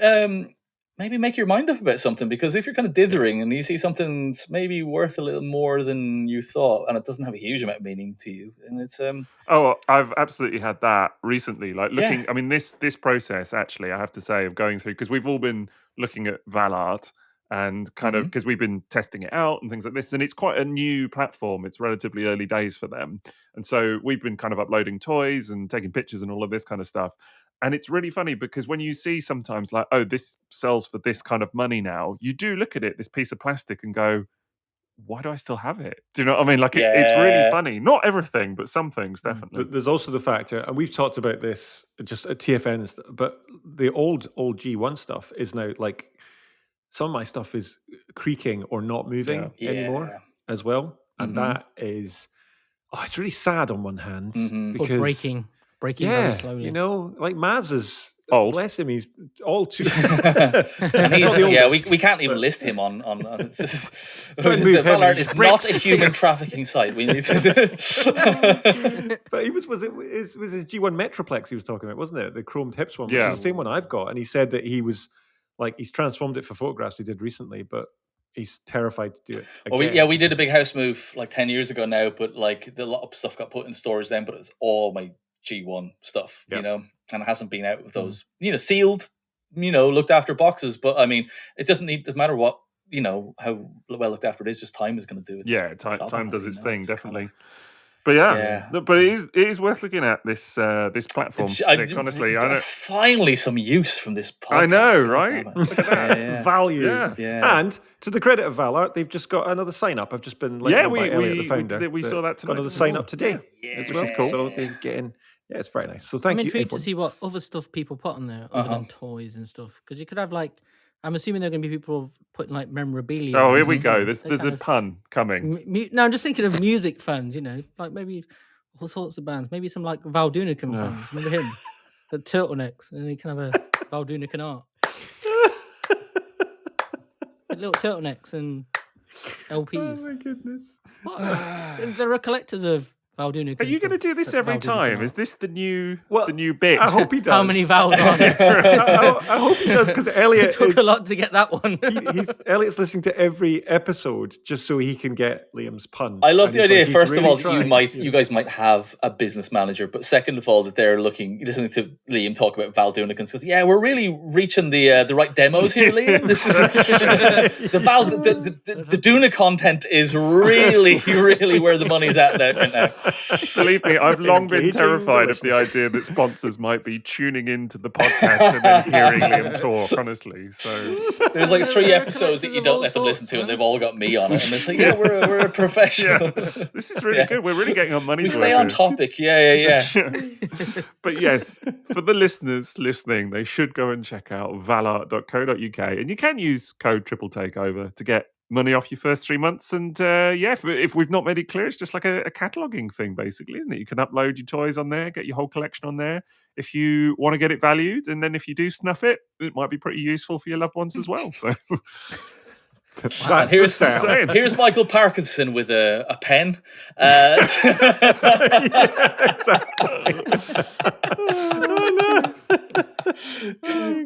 Maybe make your mind up about something, because if you're kind of dithering and you see something's maybe worth a little more than you thought, and it doesn't have a huge amount of meaning to you, and it's I've absolutely had that recently. Like looking, I mean, this process actually, I have to say, of going through, because we've all been looking at Valart and kind of because we've been testing it out and things like this, and it's quite a new platform. It's relatively early days for them, and so we've been kind of uploading toys and taking pictures and all of this kind of stuff. And it's really funny because when you see sometimes like, oh, this sells for this kind of money now, you do look at it, this piece of plastic, and go, why do I still have it? Do you know what I mean? Like, it's really funny. Not everything, but some things, definitely. There's also the factor, and we've talked about this just at TFN, but the old G1 stuff is now, like, some of my stuff is creaking or not moving anymore as well. And that is, it's really sad on one hand. Because breaking very slowly. Like Maz is old. Bless him, he's all too. And he's, we can't even list him on. Valart is not a human trafficking site. We need to. But he was his G1 Metroplex he was talking about, wasn't it? The chromed hips one, which is the same one I've got. And he said that he was like, he's transformed it for photographs he did recently, but he's terrified to do it again. Well, we did a big house move like 10 years ago now, but like a lot of stuff got put in storage then, but it's all my G1 stuff, and it hasn't been out with those, sealed, looked after boxes. But I mean, it doesn't matter what, how well looked after it is, just time is going to do it. Yeah, time does its thing, definitely. But but it is worth looking at this platform. Nick, honestly, I know. Finally, some use from this podcast. I know, right? Look at that value. Yeah. And to the credit of Valart, they've just got another sign up. I've just been by Elliot, the founder. We saw that tonight. Got another sign up today, which is cool. So they're getting. Yeah, it's very nice. So thank you. I'm intrigued to see what other stuff people put on there other than toys and stuff, because you could have like. I'm assuming there are going to be people putting like memorabilia. Oh, here we go. There's a pun coming. No, I'm just thinking of music fans, like maybe all sorts of bands. Maybe some like Val Dunican fans. Remember him? The turtlenecks. And he can have a Val Dunican art. Little turtlenecks and LPs. Oh my goodness. What? There are collectors of Val Dunican. Are you going to do this every time? Is this the new bit? I hope he does. How many Vals are there? I hope he does, because Elliot took a lot to get that one. Elliot's listening to every episode just so he can get Liam's pun. I love the idea. First of all, you guys might have a business manager, but second of all, that they're listening to Liam talk about Val Dunicans, because we're really reaching the right demos here, Liam. This is the Duna content is really where the money's at now. Believe me, I've long been terrified of the idea that sponsors might be tuning into the podcast and then hearing Liam talk, honestly. So there's like 3 episodes that you don't let them listen to, and they've all got me on it. And it's like, we're a professional. This is really good. We're really getting our money's worth. We stay on topic. Yeah. But yes, for the listeners listening, they should go and check out valart.co.uk, and you can use code Triple Takeover to get money off your first 3 months. And if we've not made it clear, it's just like a cataloguing thing, basically, isn't it? You can upload your toys on there, get your whole collection on there if you want to get it valued, and then if you do snuff it, it might be pretty useful for your loved ones as well. So here's Michael Parkinson with a pen.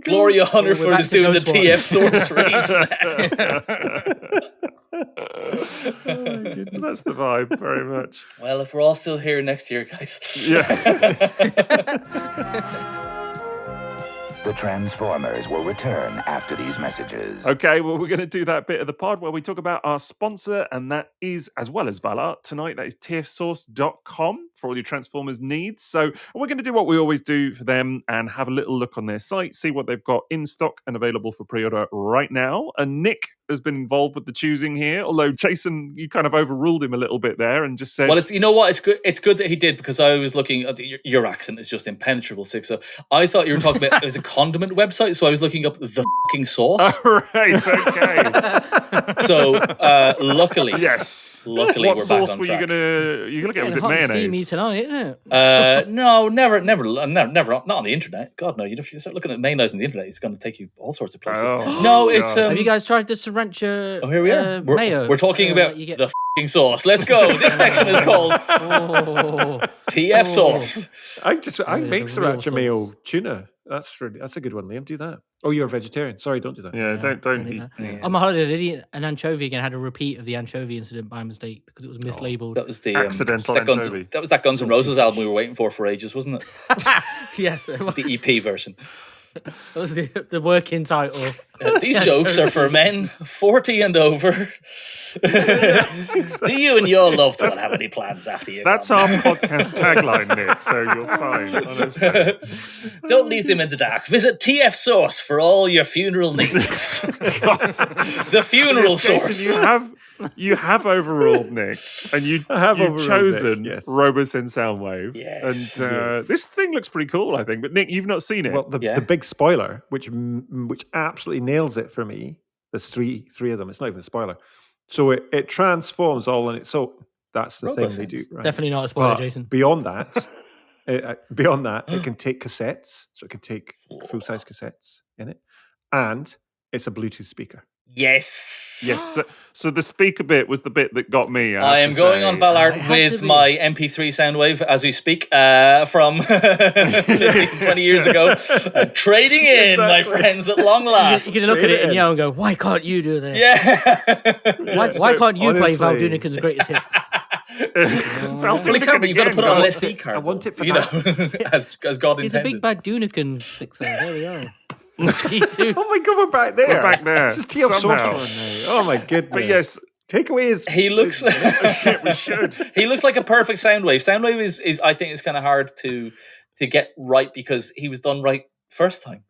Gloria Hunterford is doing the TFSource reads. That's the vibe, very much. Well, if we're all still here next year, guys. The Transformers will return after these messages. Okay, well, we're going to do that bit of the pod where we talk about our sponsor, and that is, as well as Valar tonight, that is TFSource.com for all your Transformers needs. So we're going to do what we always do for them and have a little look on their site, see what they've got in stock and available for pre-order right now. And Nick has been involved with the choosing here, although Jason, you kind of overruled him a little bit there and just said... Well, you know what? It's good that he did, because I was looking at your accent is just impenetrable, Six. So I thought you were talking about it was a condiment website, so I was looking up the fucking sauce. Right, okay. So luckily, yes. Luckily, what we're sauce back on were track. you gonna get? Was it hot and mayonnaise? steamy tonight, isn't it? No, never. Not on the internet. God no! You start looking at mayonnaise on the internet, it's going to take you all sorts of places. Oh, no, it's. Have you guys tried the sriracha? Oh, here we are. Mayo. We're talking about the fucking sauce. Let's go. This section is called TFSource. I make sriracha mayo tuna. That's a good one, Liam. Do that. Oh, you're a vegetarian. Sorry, don't do that. Yeah, don't eat. Yeah. On my holiday, I did eat an anchovy again. I had a repeat of the anchovy incident by mistake because it was mislabeled. That was the accidental anchovy. That was that Guns N' Roses album we were waiting for ages, wasn't it? Yes, it was. The EP version. That was the working title. These jokes are for men 40 and over. Do you and your loved one have any plans after you? That's our podcast tagline, Nick. So you're fine. Honestly. Don't leave them in the dark. Visit TF Source for all your funeral needs. The funeral source. You have overruled Nick, and you've chosen Robosen Soundwave. Yes. And this thing looks pretty cool, I think. But Nick, you've not seen it. Well, the big spoiler, which absolutely nails it for me. There's three of them. It's not even a spoiler. So it transforms all in it. So that's the thing they do. Right? Definitely not a spoiler, Jason. Beyond that, it can take cassettes. So it can take full-size cassettes in it, and it's a Bluetooth speaker. Yes. So the speaker bit was the bit that got me. I am going on Valart with my MP3 Soundwave as we speak from 15, 20 years ago. Trading in, my friends, at long last. You can look at it and go, why can't you do this? Yeah. Why can't you play Val Dunican's greatest hits? Well, you can't, but you've got to put it on an SD card. I want it for that. As God intended. He's a big bad Dunican fixer. There we are. Oh my God, we're back there. We're back there. It's just TFSource. Oh my goodness. But yes, takeaways. He looks. We should. He looks like a perfect Soundwave. Soundwave is I think it's kind of hard to get right because he was done right first time.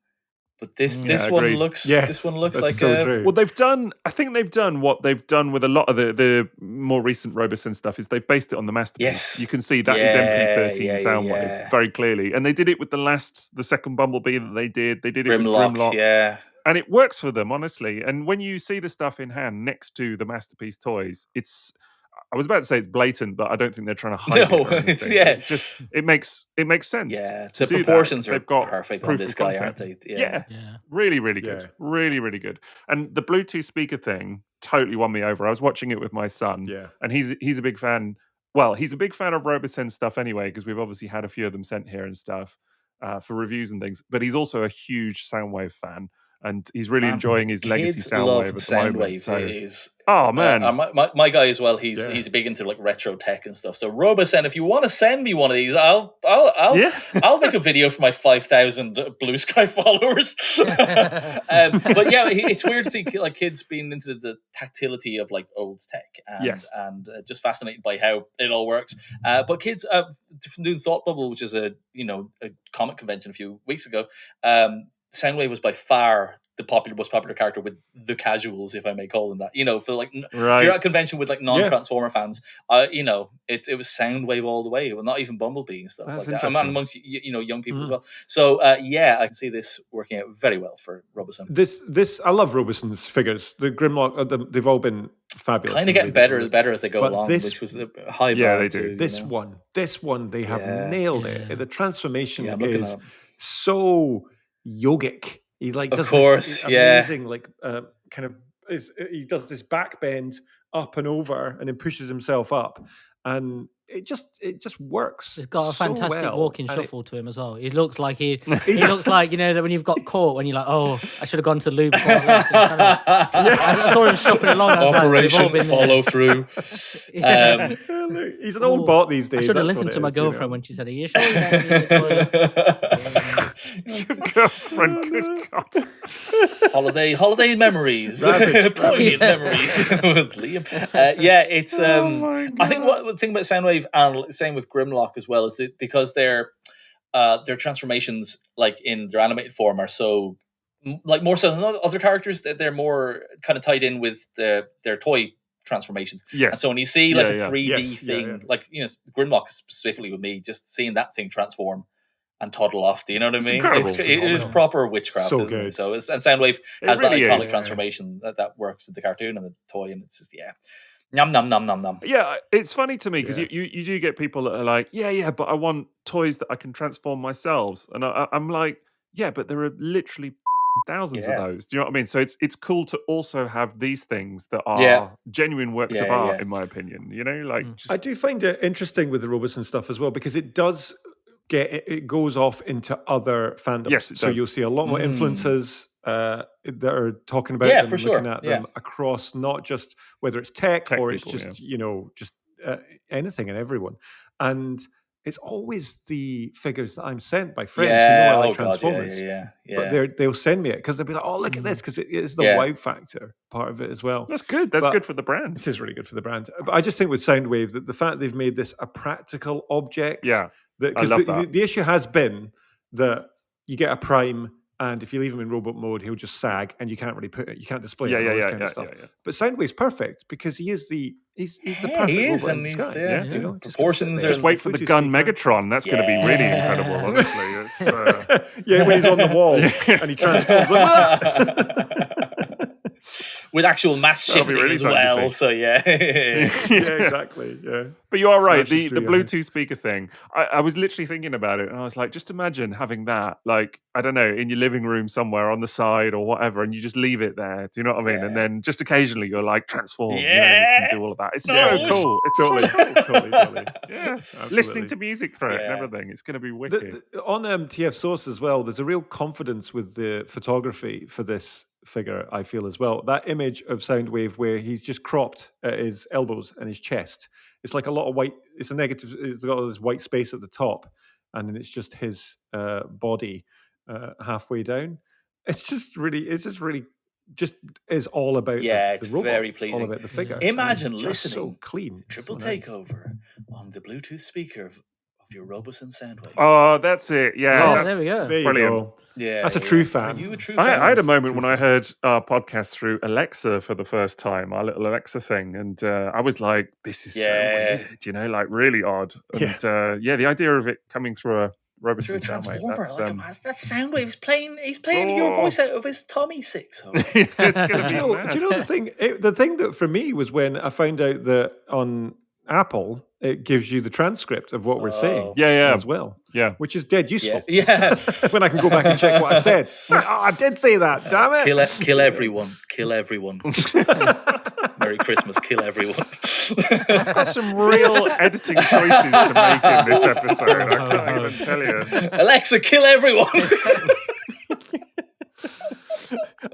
But this one looks like so true. Well, I think they've done what they've done with a lot of the more recent Robosen stuff is they've based it on the masterpiece. Yes. You can see that is MP13 Soundwave very clearly. And they did it with the second Bumblebee that they did. They did it with Grimlock. Yeah. And it works for them, honestly. And when you see the stuff in hand next to the masterpiece toys, I was about to say it's blatant, but I don't think they're trying to hide it. It makes sense. Yeah, the proportions are perfect on this guy, aren't they? Yeah. Really, really good. Yeah. Really, really good. And the Bluetooth speaker thing totally won me over. I was watching it with my son, and he's a big fan. Well, he's a big fan of Robosen stuff anyway, because we've obviously had a few of them sent here and stuff for reviews and things. But he's also a huge Soundwave fan. And he's really enjoying his legacy Soundwave at the moment. So. Oh man, my guy as well. He's big into like retro tech and stuff. So Robosen, if you want to send me one of these, I'll make a video for my 5,000 Blue Sky followers. But yeah, it's weird to see like kids being into the tactility of like old tech and just fascinated by how it all works. But kids doing Thought Bubble, which is a comic convention a few weeks ago. Soundwave was by far the most popular character with the casuals, if I may call them that. For like, if you're at a convention with like non-Transformer fans, it was Soundwave all the way. Well, not even Bumblebee and stuff like that. I'm amongst young people as well. So I can see this working out very well for Robosen. This I love Robosen's figures. The Grimlock, they've all been fabulous. Kind of getting better as they go along, which was a high bar. They do. This one, they have nailed it. The transformation is so yogic. He does this amazing he does this back bend up and over and then pushes himself up, and it just works. He's got a fantastic walking shuffle to him as well. He looks like he looks like that when you've got caught when you're like, oh, I should have gone to the loo before I left. I saw him shuffling along. Operation follow through. He's an old bot these days. I should have listened to my girlfriend when she said, "Are you sure you don't need the toilet?" Your girlfriend, good God. Holiday memories. Poignant memories with Liam. It's I think what the thing about Soundwave, and same with Grimlock as well, is that because their transformations, like in their animated form, are so like more so than other characters, that they're more kind of tied in with their toy transformations. Yes. And so when you see like a 3D thing, like Grimlock specifically with me, just seeing that thing transform and toddle off. Do you know what I mean? It is proper witchcraft, isn't it? So and Soundwave has really that iconic transformation that works in the cartoon and the toy, and it's just Nom nom nom nom nom. Yeah, it's funny to me because you do get people that are like, but I want toys that I can transform myself, and I'm like, but there are literally thousands of those. Do you know what I mean? So it's cool to also have these things that are genuine works of art, in my opinion. You know, like I do find it interesting with the robots and stuff as well, because it does it goes off into other fandoms. Yes, so you'll see a lot more influencers that are talking about them, looking at them across not just whether it's tech or it's people, just just anything and everyone. And it's always the figures that I'm sent by friends who know I like Transformers. But they'll send me it because they'll be like, "Oh, look at this," because it is the wow factor part of it as well. That's good. That's good for the brand. It is really good for the brand. But I just think with Soundwave that the fact they've made this a practical object. Because the issue has been that you get a Prime, and if you leave him in robot mode, he'll just sag, and you can't really you can't display him and all this kind of stuff. But Soundwave's perfect because he's the perfect robot in disguise. You know, proportions. Just wait for the gun Megatron. That's going to be really incredible. Honestly, it's, when he's on the wall and he transforms. With actual mass shifting as well. So exactly. Yeah. But you are right. The Bluetooth speaker thing. I was literally thinking about it, and I was like, just imagine having that, like, I don't know, in your living room somewhere on the side or whatever, and you just leave it there. Do you know what I mean? And then just occasionally you're like, transform. You can do all of that. It's so cool. It's totally. Yeah. Listening to music through it and everything. It's going to be wicked. On TFSource as well, there's a real confidence with the photography for this figure, I feel, as well. That image of Soundwave where he's just cropped at his elbows and his chest, it's like a lot of white, it's a negative, it's got all this white space at the top, and then it's just his body halfway down. It's all about it's the robot. very pleasing. It's all about the figure. Imagine listening so clean. Triple Takeover on the Bluetooth speaker of your Robus and Soundwave. Oh, that's it. Yeah. There we go. There you brilliant. Go. Yeah, that's a true fan. Are you a true fan? I had a moment when I heard our podcast through Alexa for the first time, our little Alexa thing, and I was like, "This is so weird," you know, like really odd. And the idea of it coming through a Robertson Soundwave. That's Soundwave. He's playing your voice out of his Tommy 6. It's gonna be. Do you know the thing? The thing that for me was when I found out that on Apple it gives you the transcript of what we're saying as well, which is dead useful. When I can go back and check what I said. I did say that, damn it. Kill everyone Merry Christmas, kill everyone. I've got some real editing choices to make in this episode, I can't even tell you. Alexa, kill everyone.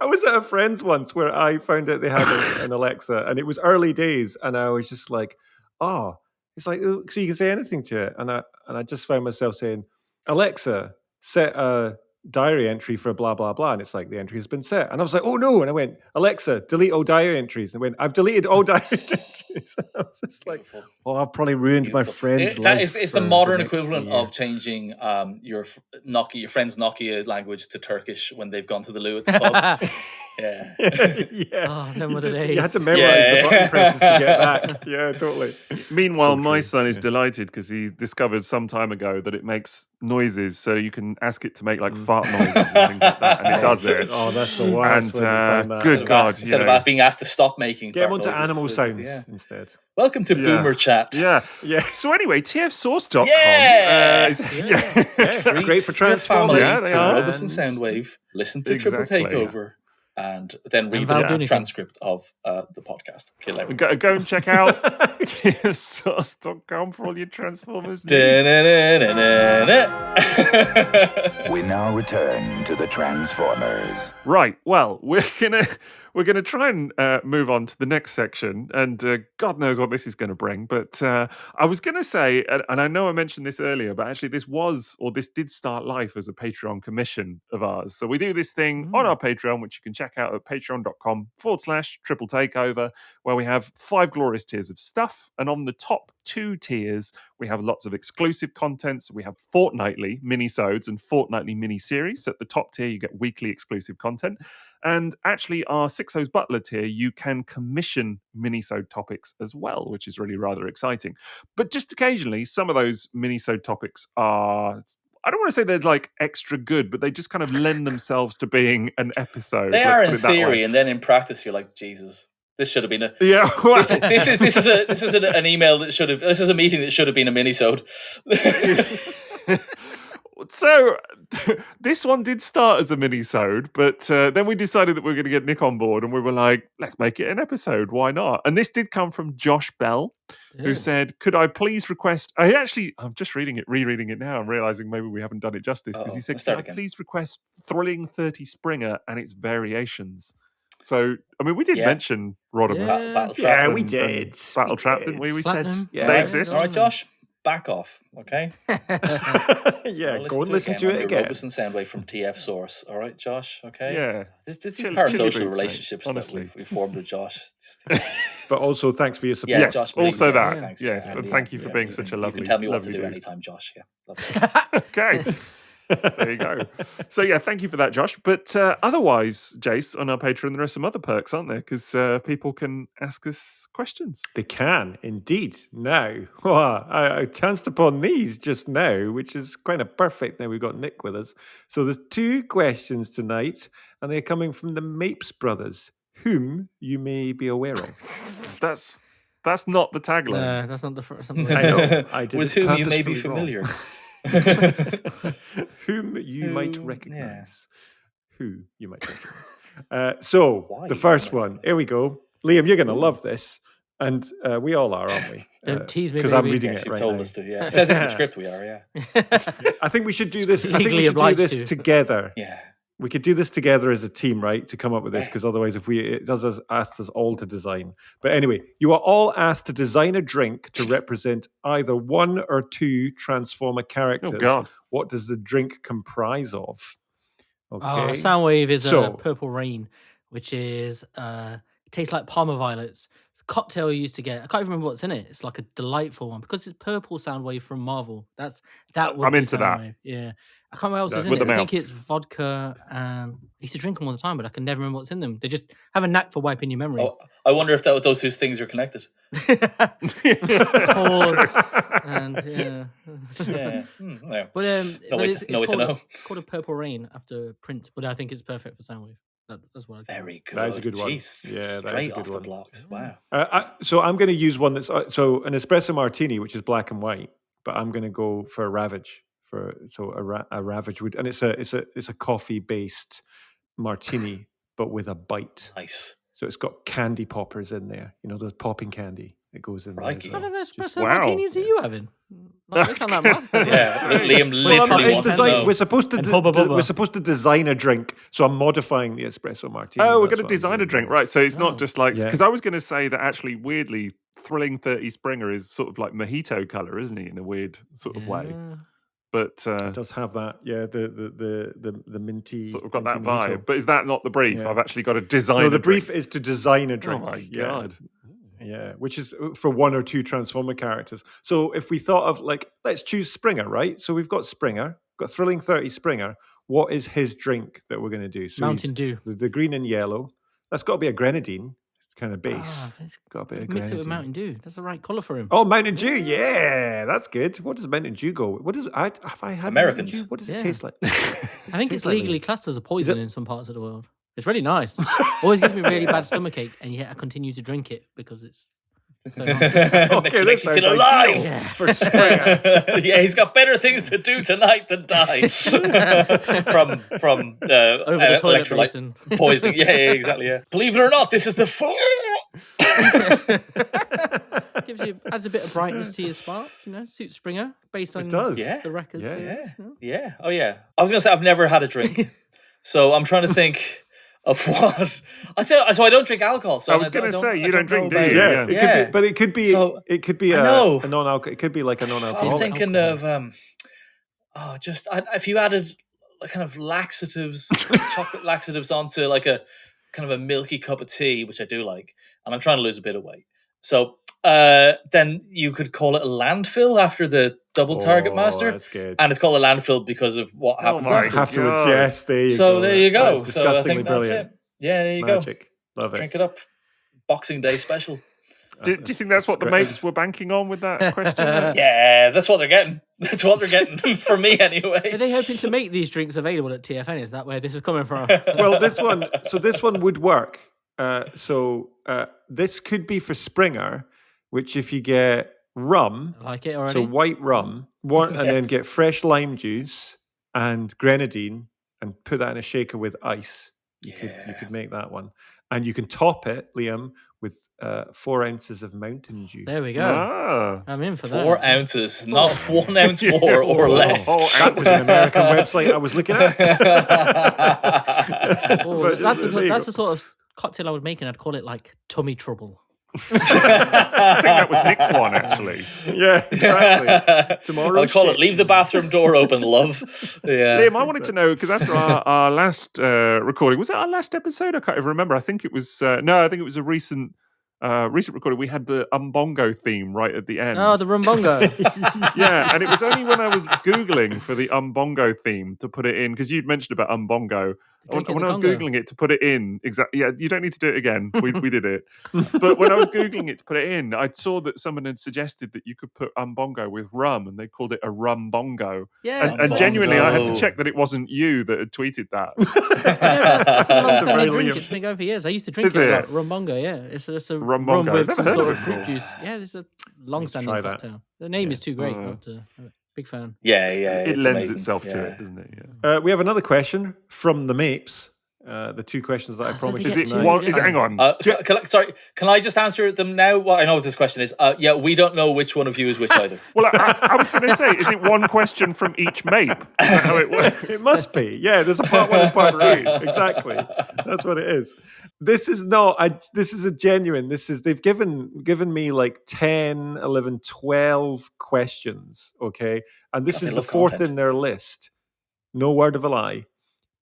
I was at a friend's once where I found out they had an Alexa, and it was early days, and I was just like, oh, it's like, so you can say anything to it. And I just found myself saying, Alexa, set a diary entry for blah, blah, blah. And it's like, the entry has been set. And I was like, oh no. And I went, Alexa, delete all diary entries. And I went, I've deleted all diary entries. And I was just like, I've probably ruined my friend's life. It's the modern equivalent of changing your friend's Nokia language to Turkish when they've gone to the loo at the pub. Yeah. Oh, you had to memorize the button presses to get back. Yeah, totally. Meanwhile, my son is delighted because he discovered some time ago that it makes noises, so you can ask it to make like fart noises and things like that, and it does it. Oh, that's the worst. And good God, instead of being asked to stop making, get onto animal sounds instead. Welcome to Boomer Chat. Yeah. So anyway, TFSource.com. Great for Transformers. They are. Robus and Soundwave. Listen to Triple Takeover. And then read the transcript of the podcast. Kill everyone. Go and check out TFSource.com for all your Transformers needs. We now return to the Transformers. Right. Well, we're we're going to try and move on to the next section, and God knows what this is going to bring. But I was going to say, and I know I mentioned this earlier, but actually this did start life as a Patreon commission of ours. So we do this thing on our Patreon, which you can check out at patreon.com/Triple Takeover, where we have 5 glorious tiers of stuff. And on the top 2 tiers, we have lots of exclusive content. So we have fortnightly mini-sodes and fortnightly mini-series. So at the top tier, you get weekly exclusive content. And actually, our Sixo's Butler tier, you can commission mini-sode topics as well, which is really rather exciting. But just occasionally, some of those mini-sode topics are... I don't want to say they're like extra good, but they just kind of lend themselves to being an episode. They are in theory, and then in practice, you're like, Jesus, this should have been a this is an email that should have. This is a meeting that should have been a mini-sode. So this one did start as a mini-sode, but then we decided that we were going to get Nick on board, and we were like, let's make it an episode. Why not? And this did come from Josh Bell, who said, could I please request... I'm just rereading it now. I'm realizing maybe we haven't done it justice, because he said, could I please request Thrilling 30 Springer and its variations? So, I mean, we did mention Rodimus. Battle Trap. Yeah, we did. Battle Trap, didn't we? We Platinum. said they exist. All right, Josh. Back off, okay? Yeah, go and listen to it again. Robeson Soundwave from TFSource. All right, Josh, okay? Yeah. These parasocial relationships that we've formed with Josh. But also, thanks for your support. Yes, Josh, also that. Thanks. Yes, and thank you for being such a lovely... You can tell me what to do dude. anytime, Josh. Yeah, lovely. Okay. There you go. So yeah, thank you for that, Josh. But otherwise, Jace, on our Patreon, there are some other perks, aren't there? Because people can ask us questions. They can, indeed. Now, I chanced upon these just now, which is kind of perfect. Now we've got Nick with us. So there's 2 questions tonight, and they're coming from the Mapes brothers, whom you may be aware of. That's not the tagline. No, that's not the first. I know. I did With whom you may be familiar. Whom you might recognize. Who you might recognize. So, the first one. Here we go. Liam, you're going to love this. And we all are, aren't we? Don't tease me, because I'm reading it right now. Told us to, yeah. It says it in the script we are, yeah. I think we should do this. I think we should do this together. Yeah. We could do this together as a team, right, to come up with this, because otherwise it does ask us all to design. But anyway, you are all asked to design a drink to represent either 1 or 2 Transformer characters. Oh, God. What does the drink comprise of? Okay. Soundwave is a Purple Rain, which is it tastes like Parma violets. It's a cocktail you used to get. I can't even remember what's in it. It's like a delightful one because it's purple Soundwave from Marvel. I'm into that. Yeah. I can't remember what else is in it. I think it's vodka, and I used to drink them all the time, but I can never remember what's in them. They just have a knack for wiping your memory. Oh, I wonder if those 2 things are connected. Pause. And yeah. But it's know. called a Purple Rain after print, but I think it's perfect for Soundwave. That's what I think. Very good. That is a good one. Jeez, Yeah, straight off the blocks. Wow. So I'm going to use one that's an espresso martini, which is black and white, but I'm going to go for a Ravage. A Ravage would, and it's a coffee based martini, but with a bite. Nice. So it's got candy poppers in there. You know, those popping candy that goes in there. Like as What well. kind of espresso martinis are you having? Like, Yeah, Liam literally wants to know. We're supposed to design a drink, so I'm modifying the espresso martini. Oh, we're going to design a drink, right? So it's not just like, because I was going to say that actually, weirdly, Thrilling 30 Springer is sort of like mojito color, isn't he, in a weird sort of way? But it does have that, the minty. Sort of got that mojito vibe. But is that not the brief? I've actually got to design. No, the brief is to design a drink. Oh my God. Yeah, which is for 1 or 2 Transformer characters. So if we thought of let's choose Springer, right? So we've got Springer, got Thrilling 30 Springer. What is his drink that we're going to do? So Mountain Dew. The green and yellow. That's got to be a grenadine. It's kind of base. It's got a bit of mix grenadine. it with Mountain Dew. That's the right colour for him. Oh, Mountain Dew, yeah, that's good. What does Mountain Dew go with? What is have I had Americans? Mountain Dew? What does it taste like? I think it's legally classed as a poison in some parts of the world. It's really nice. Always gives me really bad stomachache, and yet I continue to drink it because it's so nice. makes you feel alive. Yeah. For Springer. Yeah, he's got better things to do tonight than die from Over the toilet electrolyte poisoning. Yeah, exactly. Yeah. Believe it or not, this is the adds a bit of brightness to your spark. Suits Springer based on the records. Yeah. Oh yeah. I was gonna say I've never had a drink, so I'm trying to think. Of what? So I don't drink alcohol. So I was going to say you don't drink, do you? Yeah, it could be, but it could be. So, it could be a non-alcohol. It could be like a non-alcoholic. I'm thinking of if you added kind of laxatives, chocolate laxatives onto like a kind of a milky cup of tea, which I do like, and I'm trying to lose a bit of weight. So then you could call it a landfill after the double target master. That's good. And it's called a landfill because of what happens afterwards. Yes, there you go. So there you go. That's disgustingly so I think brilliant. That's it. Yeah, there you Magic. go. Love it. Drink it up. Boxing Day special. Do you think that's what the Mapes were banking on with that question? Yeah, that's what they're getting. That's what they're getting for me anyway. Are they hoping to make these drinks available at TFN? Is that where this is coming from? Well, this one would work. This could be for Springer, which if you get rum, I like it already. So white rum, and then get fresh lime juice and grenadine, and put that in a shaker with ice. You could make that one, and you can top it, Liam, with 4 ounces of Mountain Dew. There we go. I'm in for 4 ounces, not 1 ounce more or less. That was an American website I was looking at. That's the sort of cocktail I would make, and I'd call it like tummy trouble. I think that was Nick's one, actually. Yeah, exactly. Tomorrow, I'll call it "Leave the bathroom door open, love." Yeah, Liam, I wanted to know because after our last recording, was that our last episode? I can't even remember. I think it was. I think it was a recent recording. We had the Umbongo theme right at the end. Oh, the Rumbongo. Yeah, and it was only when I was Googling for the Umbongo theme to put it in, because you'd mentioned about Umbongo. When I was Googling it to put it in, exactly. Yeah, you don't need to do it again. We did it. But when I was Googling it to put it in, I saw that someone had suggested that you could put Umbongo with rum, and they called it a Rumbongo. Yeah. And genuinely, I had to check that it wasn't you that had tweeted that. That's a long-standing drink. It's been going for years. I used to drink it like Rumbongo, yeah. It's a rum with some sort of fruit juice. Yeah, it's a long-standing cocktail. The name is too great. Big fan. Yeah. It lends itself to it, doesn't it? Yeah. We have another question from the Mapes. The 2 questions that I promised. Hang on. Can I just answer them now? Well, I know what this question is. Yeah, we don't know which one of you is which either. Well, I was going to say, is it one question from each Mape? Is that how it works? It must be. Yeah, there's a part 1 and part 2. Exactly. That's what it is. This is not. This is a genuine. They've given me like 10, 11, 12 questions. Okay, and this is the 4th in their list. No word of a lie.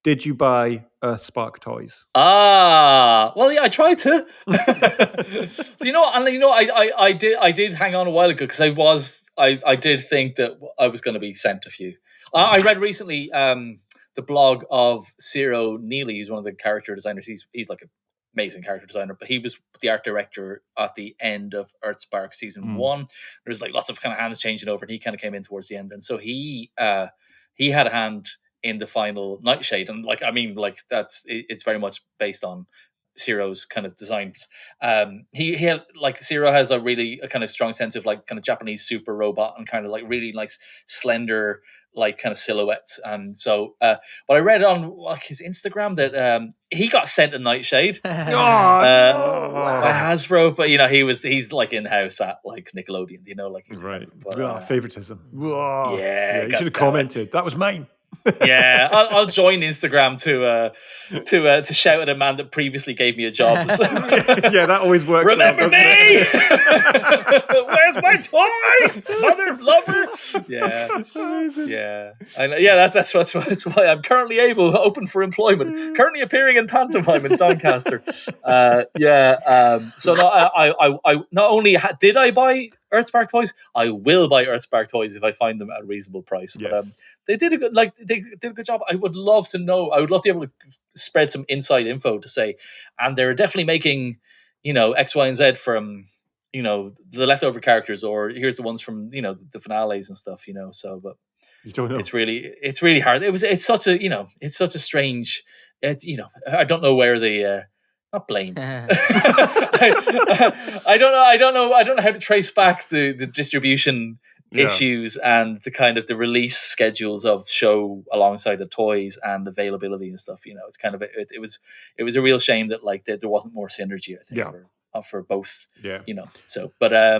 Did you buy Earthspark toys? Well, yeah, I tried to. I did hang on a while ago because I did think that I was going to be sent a few. I read recently the blog of Ciro Neely. He's one of the character designers. He's like an amazing character designer, but he was the art director at the end of Earthspark season 1. There's like lots of kind of hands changing over, and he kind of came in towards the end, and so he had a hand in the final Nightshade, and it's very much based on Ciro's kind of designs. He had Ciro has a kind of strong sense of like kind of Japanese super robot and kind of like really like slender like kind of silhouettes. And so but I read on like his Instagram that he got sent a Nightshade by Hasbro, but he's like in house at like Nickelodeon, like he's right. Favoritism. Yeah, you should have commented. That was mine. Yeah, I'll join Instagram to shout at a man that previously gave me a job. So. Yeah, that always works. Remember me? Where's my toys, mother lover? Yeah, amazing. Yeah, that's why I'm currently open for employment. Currently appearing in pantomime in Doncaster. So no, I not only did I buy Earthspark toys, I will buy Earthspark toys if I find them at a reasonable price. Yes. But they did a good job. I would love to know. I would love to be able to spread some inside info to say, and they're definitely making, X, Y, and Z from, the leftover characters, or here's the ones from, the finales and stuff, So, but you don't know. It's really hard. It's such a strange. I don't know where the. Not blame. I don't know how to trace back the distribution issues and the kind of the release schedules of show alongside the toys and availability and stuff. It's kind of it was a real shame that like there wasn't more synergy. I think for both. Yeah. So but I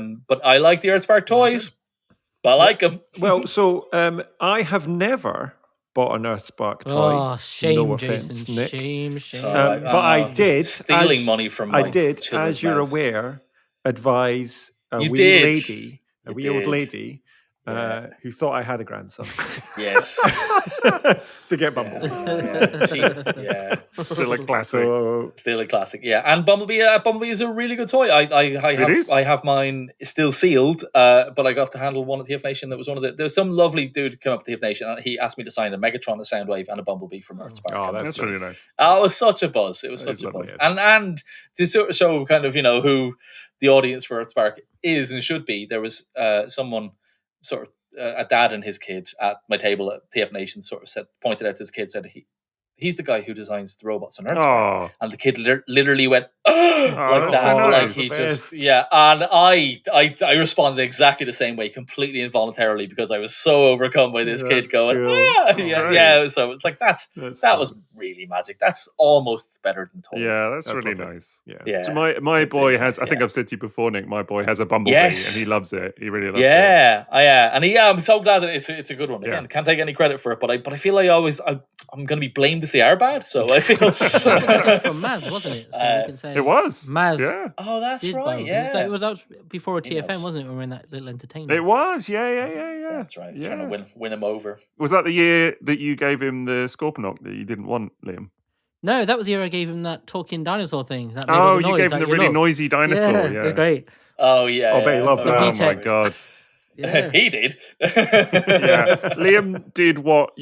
like the Earthspark toys. But I like them. Well, so I have never bought an Earthspark toy. Oh, shame, no offense, Jason. Nick. Shame. But I did stealing money from. I did, as you're aware, advise a wee old lady. Who thought I had a grandson? Yes, to get Bumblebee. Still a classic. Still a classic. Yeah, and Bumblebee. Bumblebee is a really good toy. I have mine still sealed, but I got to handle one at TF Nation. That was one of the. There was some lovely dude come up to TF Nation, and he asked me to sign a Megatron, a Soundwave, and a Bumblebee from Earthspark. Oh, that's really nice. It was such a buzz. It was such a buzz, and to sort of show kind of who the audience for Earthspark is and should be. There was someone sort of a dad and his kid at my table at TF Nation sort of pointed out to his kid, said he's the guy who designs the robots on Earthspark. And the kid literally went like that, so nice. like he just And I responded exactly the same way, completely involuntarily, because I was so overcome by this kid going, cool. So it's like that was really magic. That's almost better than toys. Yeah, that's really nice. Yeah. So my boy has. I think I've said to you before, Nick. My boy has a Bumblebee, and he loves it. He really loves it. And I'm so glad that it's a good one. Again, can't take any credit for it, but I feel like I'm going to be blamed if they are bad. So I feel from Maz, wasn't it? So we can say it was Maz. Yeah. Oh, that's right. Yeah, it was out before a TFM, wasn't it? When we were in that little entertainment. It was. Yeah. That's right. Trying to win him over. Was that the year that you gave him the Scorponok that you didn't want, Liam? No, that was the year I gave him that talking dinosaur thing. That you gave him the really noisy dinosaur. Yeah, it was great. Oh yeah, I bet he loved that. Oh my god. Yeah. He did. Liam did what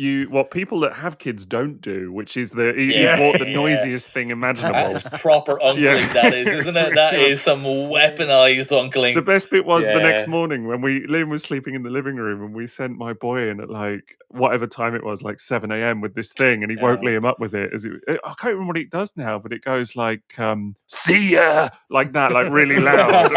people that have kids don't do, which is he bought the noisiest thing imaginable. That's proper uncling, that is, isn't it? That is some weaponized uncling. The best bit was the next morning when Liam was sleeping in the living room, and we sent my boy in at like whatever time it was, like 7 a.m. with this thing, and he woke Liam up with it. I can't remember what it does now, but it goes like "see ya" like that, like really loud.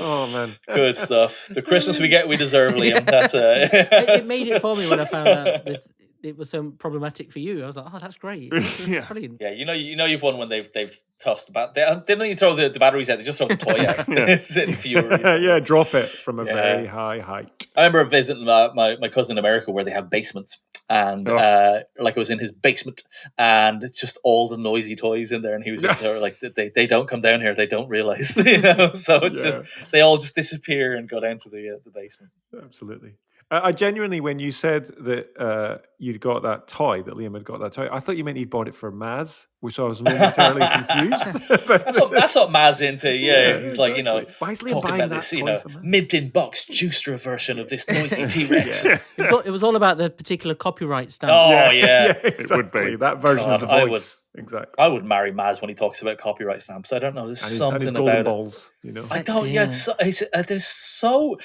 Oh man, good stuff. The Christmas we deserve, Liam. That's it made it for me when I found out that it was so problematic for you. I was like, oh, that's great. That's brilliant. Yeah, you've won when they've tossed about. They didn't even throw the batteries out. They just throw the toy out. It's infuriating. Drop it from a very high height. I remember visiting my cousin in America where they have basements. And like it was in his basement, and it's just all the noisy toys in there, and he was just sort of like, they don't come down here, they don't realize, so it's just they all just disappear and go down to the basement. Absolutely. I genuinely, when you said that you'd got that toy, that Liam had got that toy, I thought you meant he'd bought it for Maz, which I was momentarily confused. That's what Maz into. Yeah, he's exactly. Like, why is Liam talking buying about that this, mid-tin box juicer version of this noisy T-Rex. It was all about the particular copyright stamp. Oh yeah, exactly. It would be that version of the voice. Exactly. I would marry Maz when he talks about copyright stamps. I don't know. There's something about balls, I don't. Yeah, he's so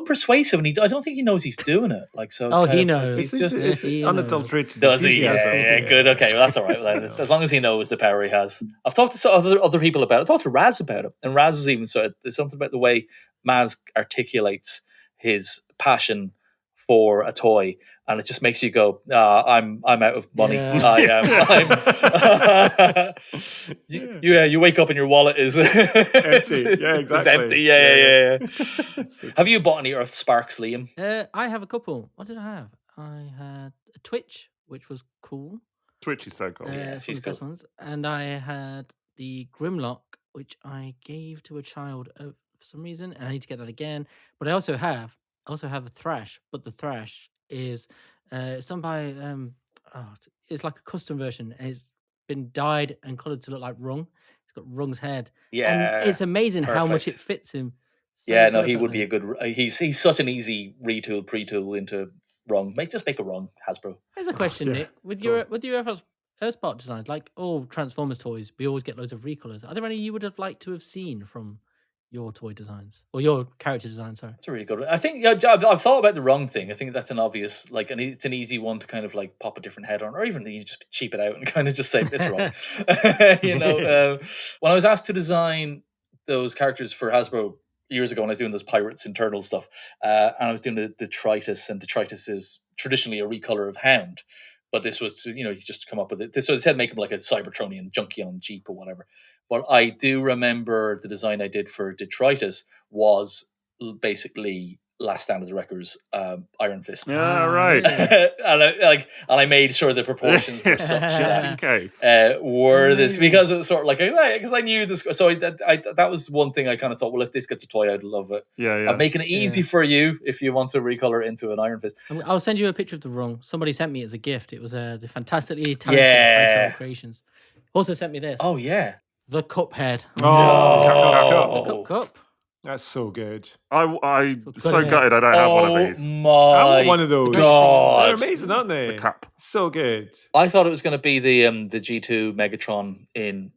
persuasive, and I don't think he knows he's doing it. Like so. It's he knows. He's just unadulterated. Does he? Yeah. Good. Okay. Well, that's all right. As long as he knows the power he has. I've talked to other people about it. I talked to Raz about it, and Raz has even said there's something about the way Maz articulates his passion for a toy, and it just makes you go, I'm out of money. You wake up and your wallet is empty. Yeah, exactly. It's empty. Yeah. Have you bought any Earthsparks, Liam? I have a couple. What did I have? I had a Twitch, which was cool. Twitch is so cool. She's cool. Ones. And I had the Grimlock, which I gave to a child for some reason, and I need to get that again. But I also have a Thrash, but the Thrash is it's done by it's like a custom version, and it's been dyed and coloured to look like Rung. It's got Rung's head. Yeah, and it's amazing how much it fits him. So he would be a good. He's such an easy retool, pre-tool into Rung. Just make a Rung, Hasbro. Here's a question, Nick. With your Earthspark designs, like all Transformers toys, we always get loads of recolors. Are there any you would have liked to have seen from your toy designs or your character design? Sorry, that's a really good one. I think I've thought about the Rung thing. I think that's an obvious, and it's an easy one to kind of like pop a different head on, or even you just cheap it out and kind of just say it's Rung. When I was asked to design those characters for Hasbro years ago, when I was doing those Pirates internal stuff, and I was doing the Detritus, and Detritus is traditionally a recolor of Hound, but this was you just come up with it. So it said make him like a Cybertronian Junkion Jeep or whatever. But I do remember the design I did for Detritus was basically Last Stand of the Wreckers Iron Fist. Yeah, right. and I made sure the proportions were such just in case were this, because it was sort of like, because I knew this. So that was one thing I kind of thought, well, if this gets a toy, I'd love it. Yeah. I'm making it easy for you if you want to recolor it into an Iron Fist. I'll send you a picture of the rung. Somebody sent me as a gift. It was the fantastically talented Creations. Also sent me this. Oh yeah, the Cuphead. Oh, Cup. That's so good. I'm so gutted I don't have one of these. Oh my I want one of those. God. They're amazing, aren't they? The cup. So good. I thought it was going to be the G2 Megatron in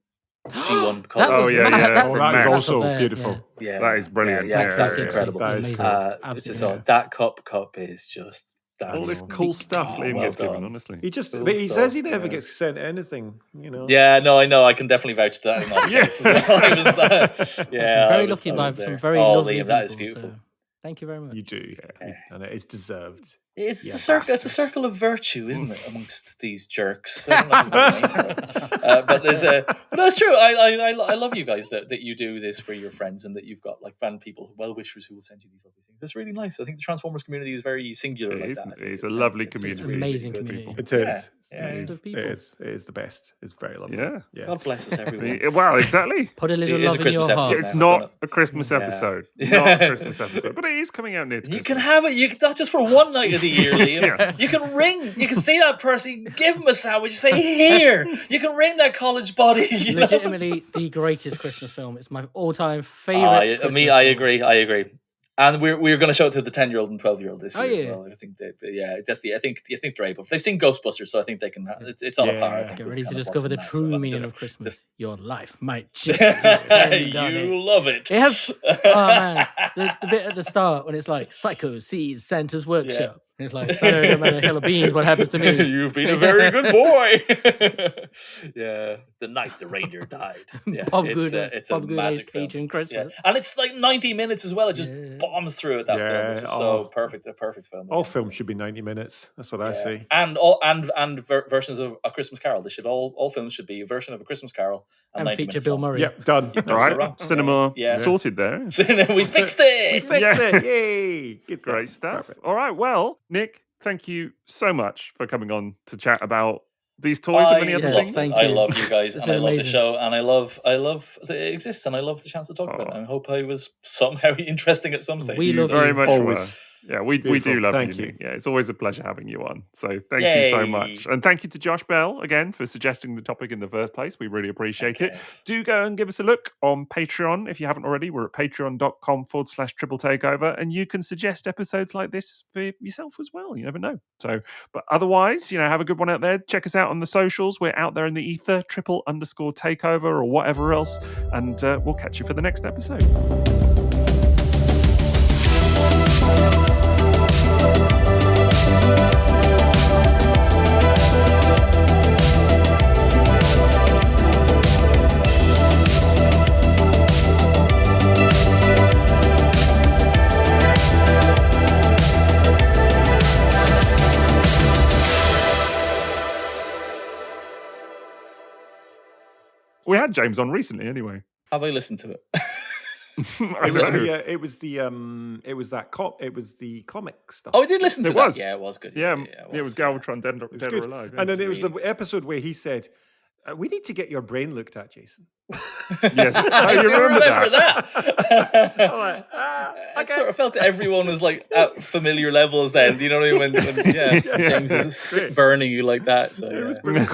G1. That is also beautiful. Yeah, that is brilliant. That's incredible. That cup is just all this cool stuff Liam gets given, honestly. He says he never gets sent anything, Yeah, no, I know. I can definitely vouch to that in my case as well. I'm very lucky by some very lovely people. That is beautiful. So thank you very much. You do, and it is deserved. It's a circle of virtue, isn't it, amongst these jerks? But that's true. I love you guys that you do this for your friends, and that you've got like fan people, well wishers who will send you these lovely things. It's really nice. I think the Transformers community is very singular like that. It's a lovely community. It's an amazing community. It is. It is the best. It's very lovely. Yeah. God bless us, everyone. Well, exactly. Put a little love in your heart. It's not a Christmas episode. Not a Christmas episode, but it is coming out near. You can have it. Not just for one night of the year, Liam. You can ring. You can see that person. Give him a sandwich. Say here. You can ring that college buddy. Legitimately the greatest Christmas film. It's my all-time favorite. I agree. And we're going to show it to the 10-year-old and 12-year-old this year as well. I think I think they're able. They've seen Ghostbusters, so I think they can. It's on a par. I think get ready to discover the true meaning of Christmas. Your life might just you love it. It has. Oh man, the bit at the start when it's like Psycho sees Santa's workshop. And it's like, Santa, no matter a hill of beans, what happens to me? You've been a very good boy. The night the reindeer died. It's a magic film. Agent Christmas. And it's like 90 minutes as well. It just bombs through it. That film. It's just so perfect. A perfect film. All films should be 90 minutes. That's what I say. And versions of A Christmas Carol. They should all films should be a version of A Christmas Carol and feature Bill Murray. Yep, done. All right, cinema sorted there. We fixed it. Yay! It's great stuff. Perfect. All right, well, Nick, thank you so much for coming on to chat about these toys and many other things. I love you guys, and I love the show, and I love that it exists, and I love the chance to talk about it. I hope I was somehow interesting at some stage. We love very much. Always. Yeah, we do love you. Yeah, it's always a pleasure having you on. So thank you so much. And thank you to Josh Bell again for suggesting the topic in the first place. We really appreciate it. Do go and give us a look on Patreon if you haven't already. We're at patreon.com/Triple Takeover, and you can suggest episodes like this for yourself as well. You never know. So, but otherwise, have a good one out there. Check us out on the socials. We're out there in the ether, _takeover or whatever else. And we'll catch you for the next episode. We had James on recently, anyway. Have I listened to it? It was the comic stuff. Oh, I did listen to that. Yeah, it was good. Yeah, it was Galvatron Dead or Alive. And then it was the episode where he said, we need to get your brain looked at, Jason. Yes. I do remember that. I sort of felt that everyone was like at familiar levels then. Do you know what I mean? When James is burning you like that. So, it was brilliant.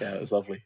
Yeah, it was lovely.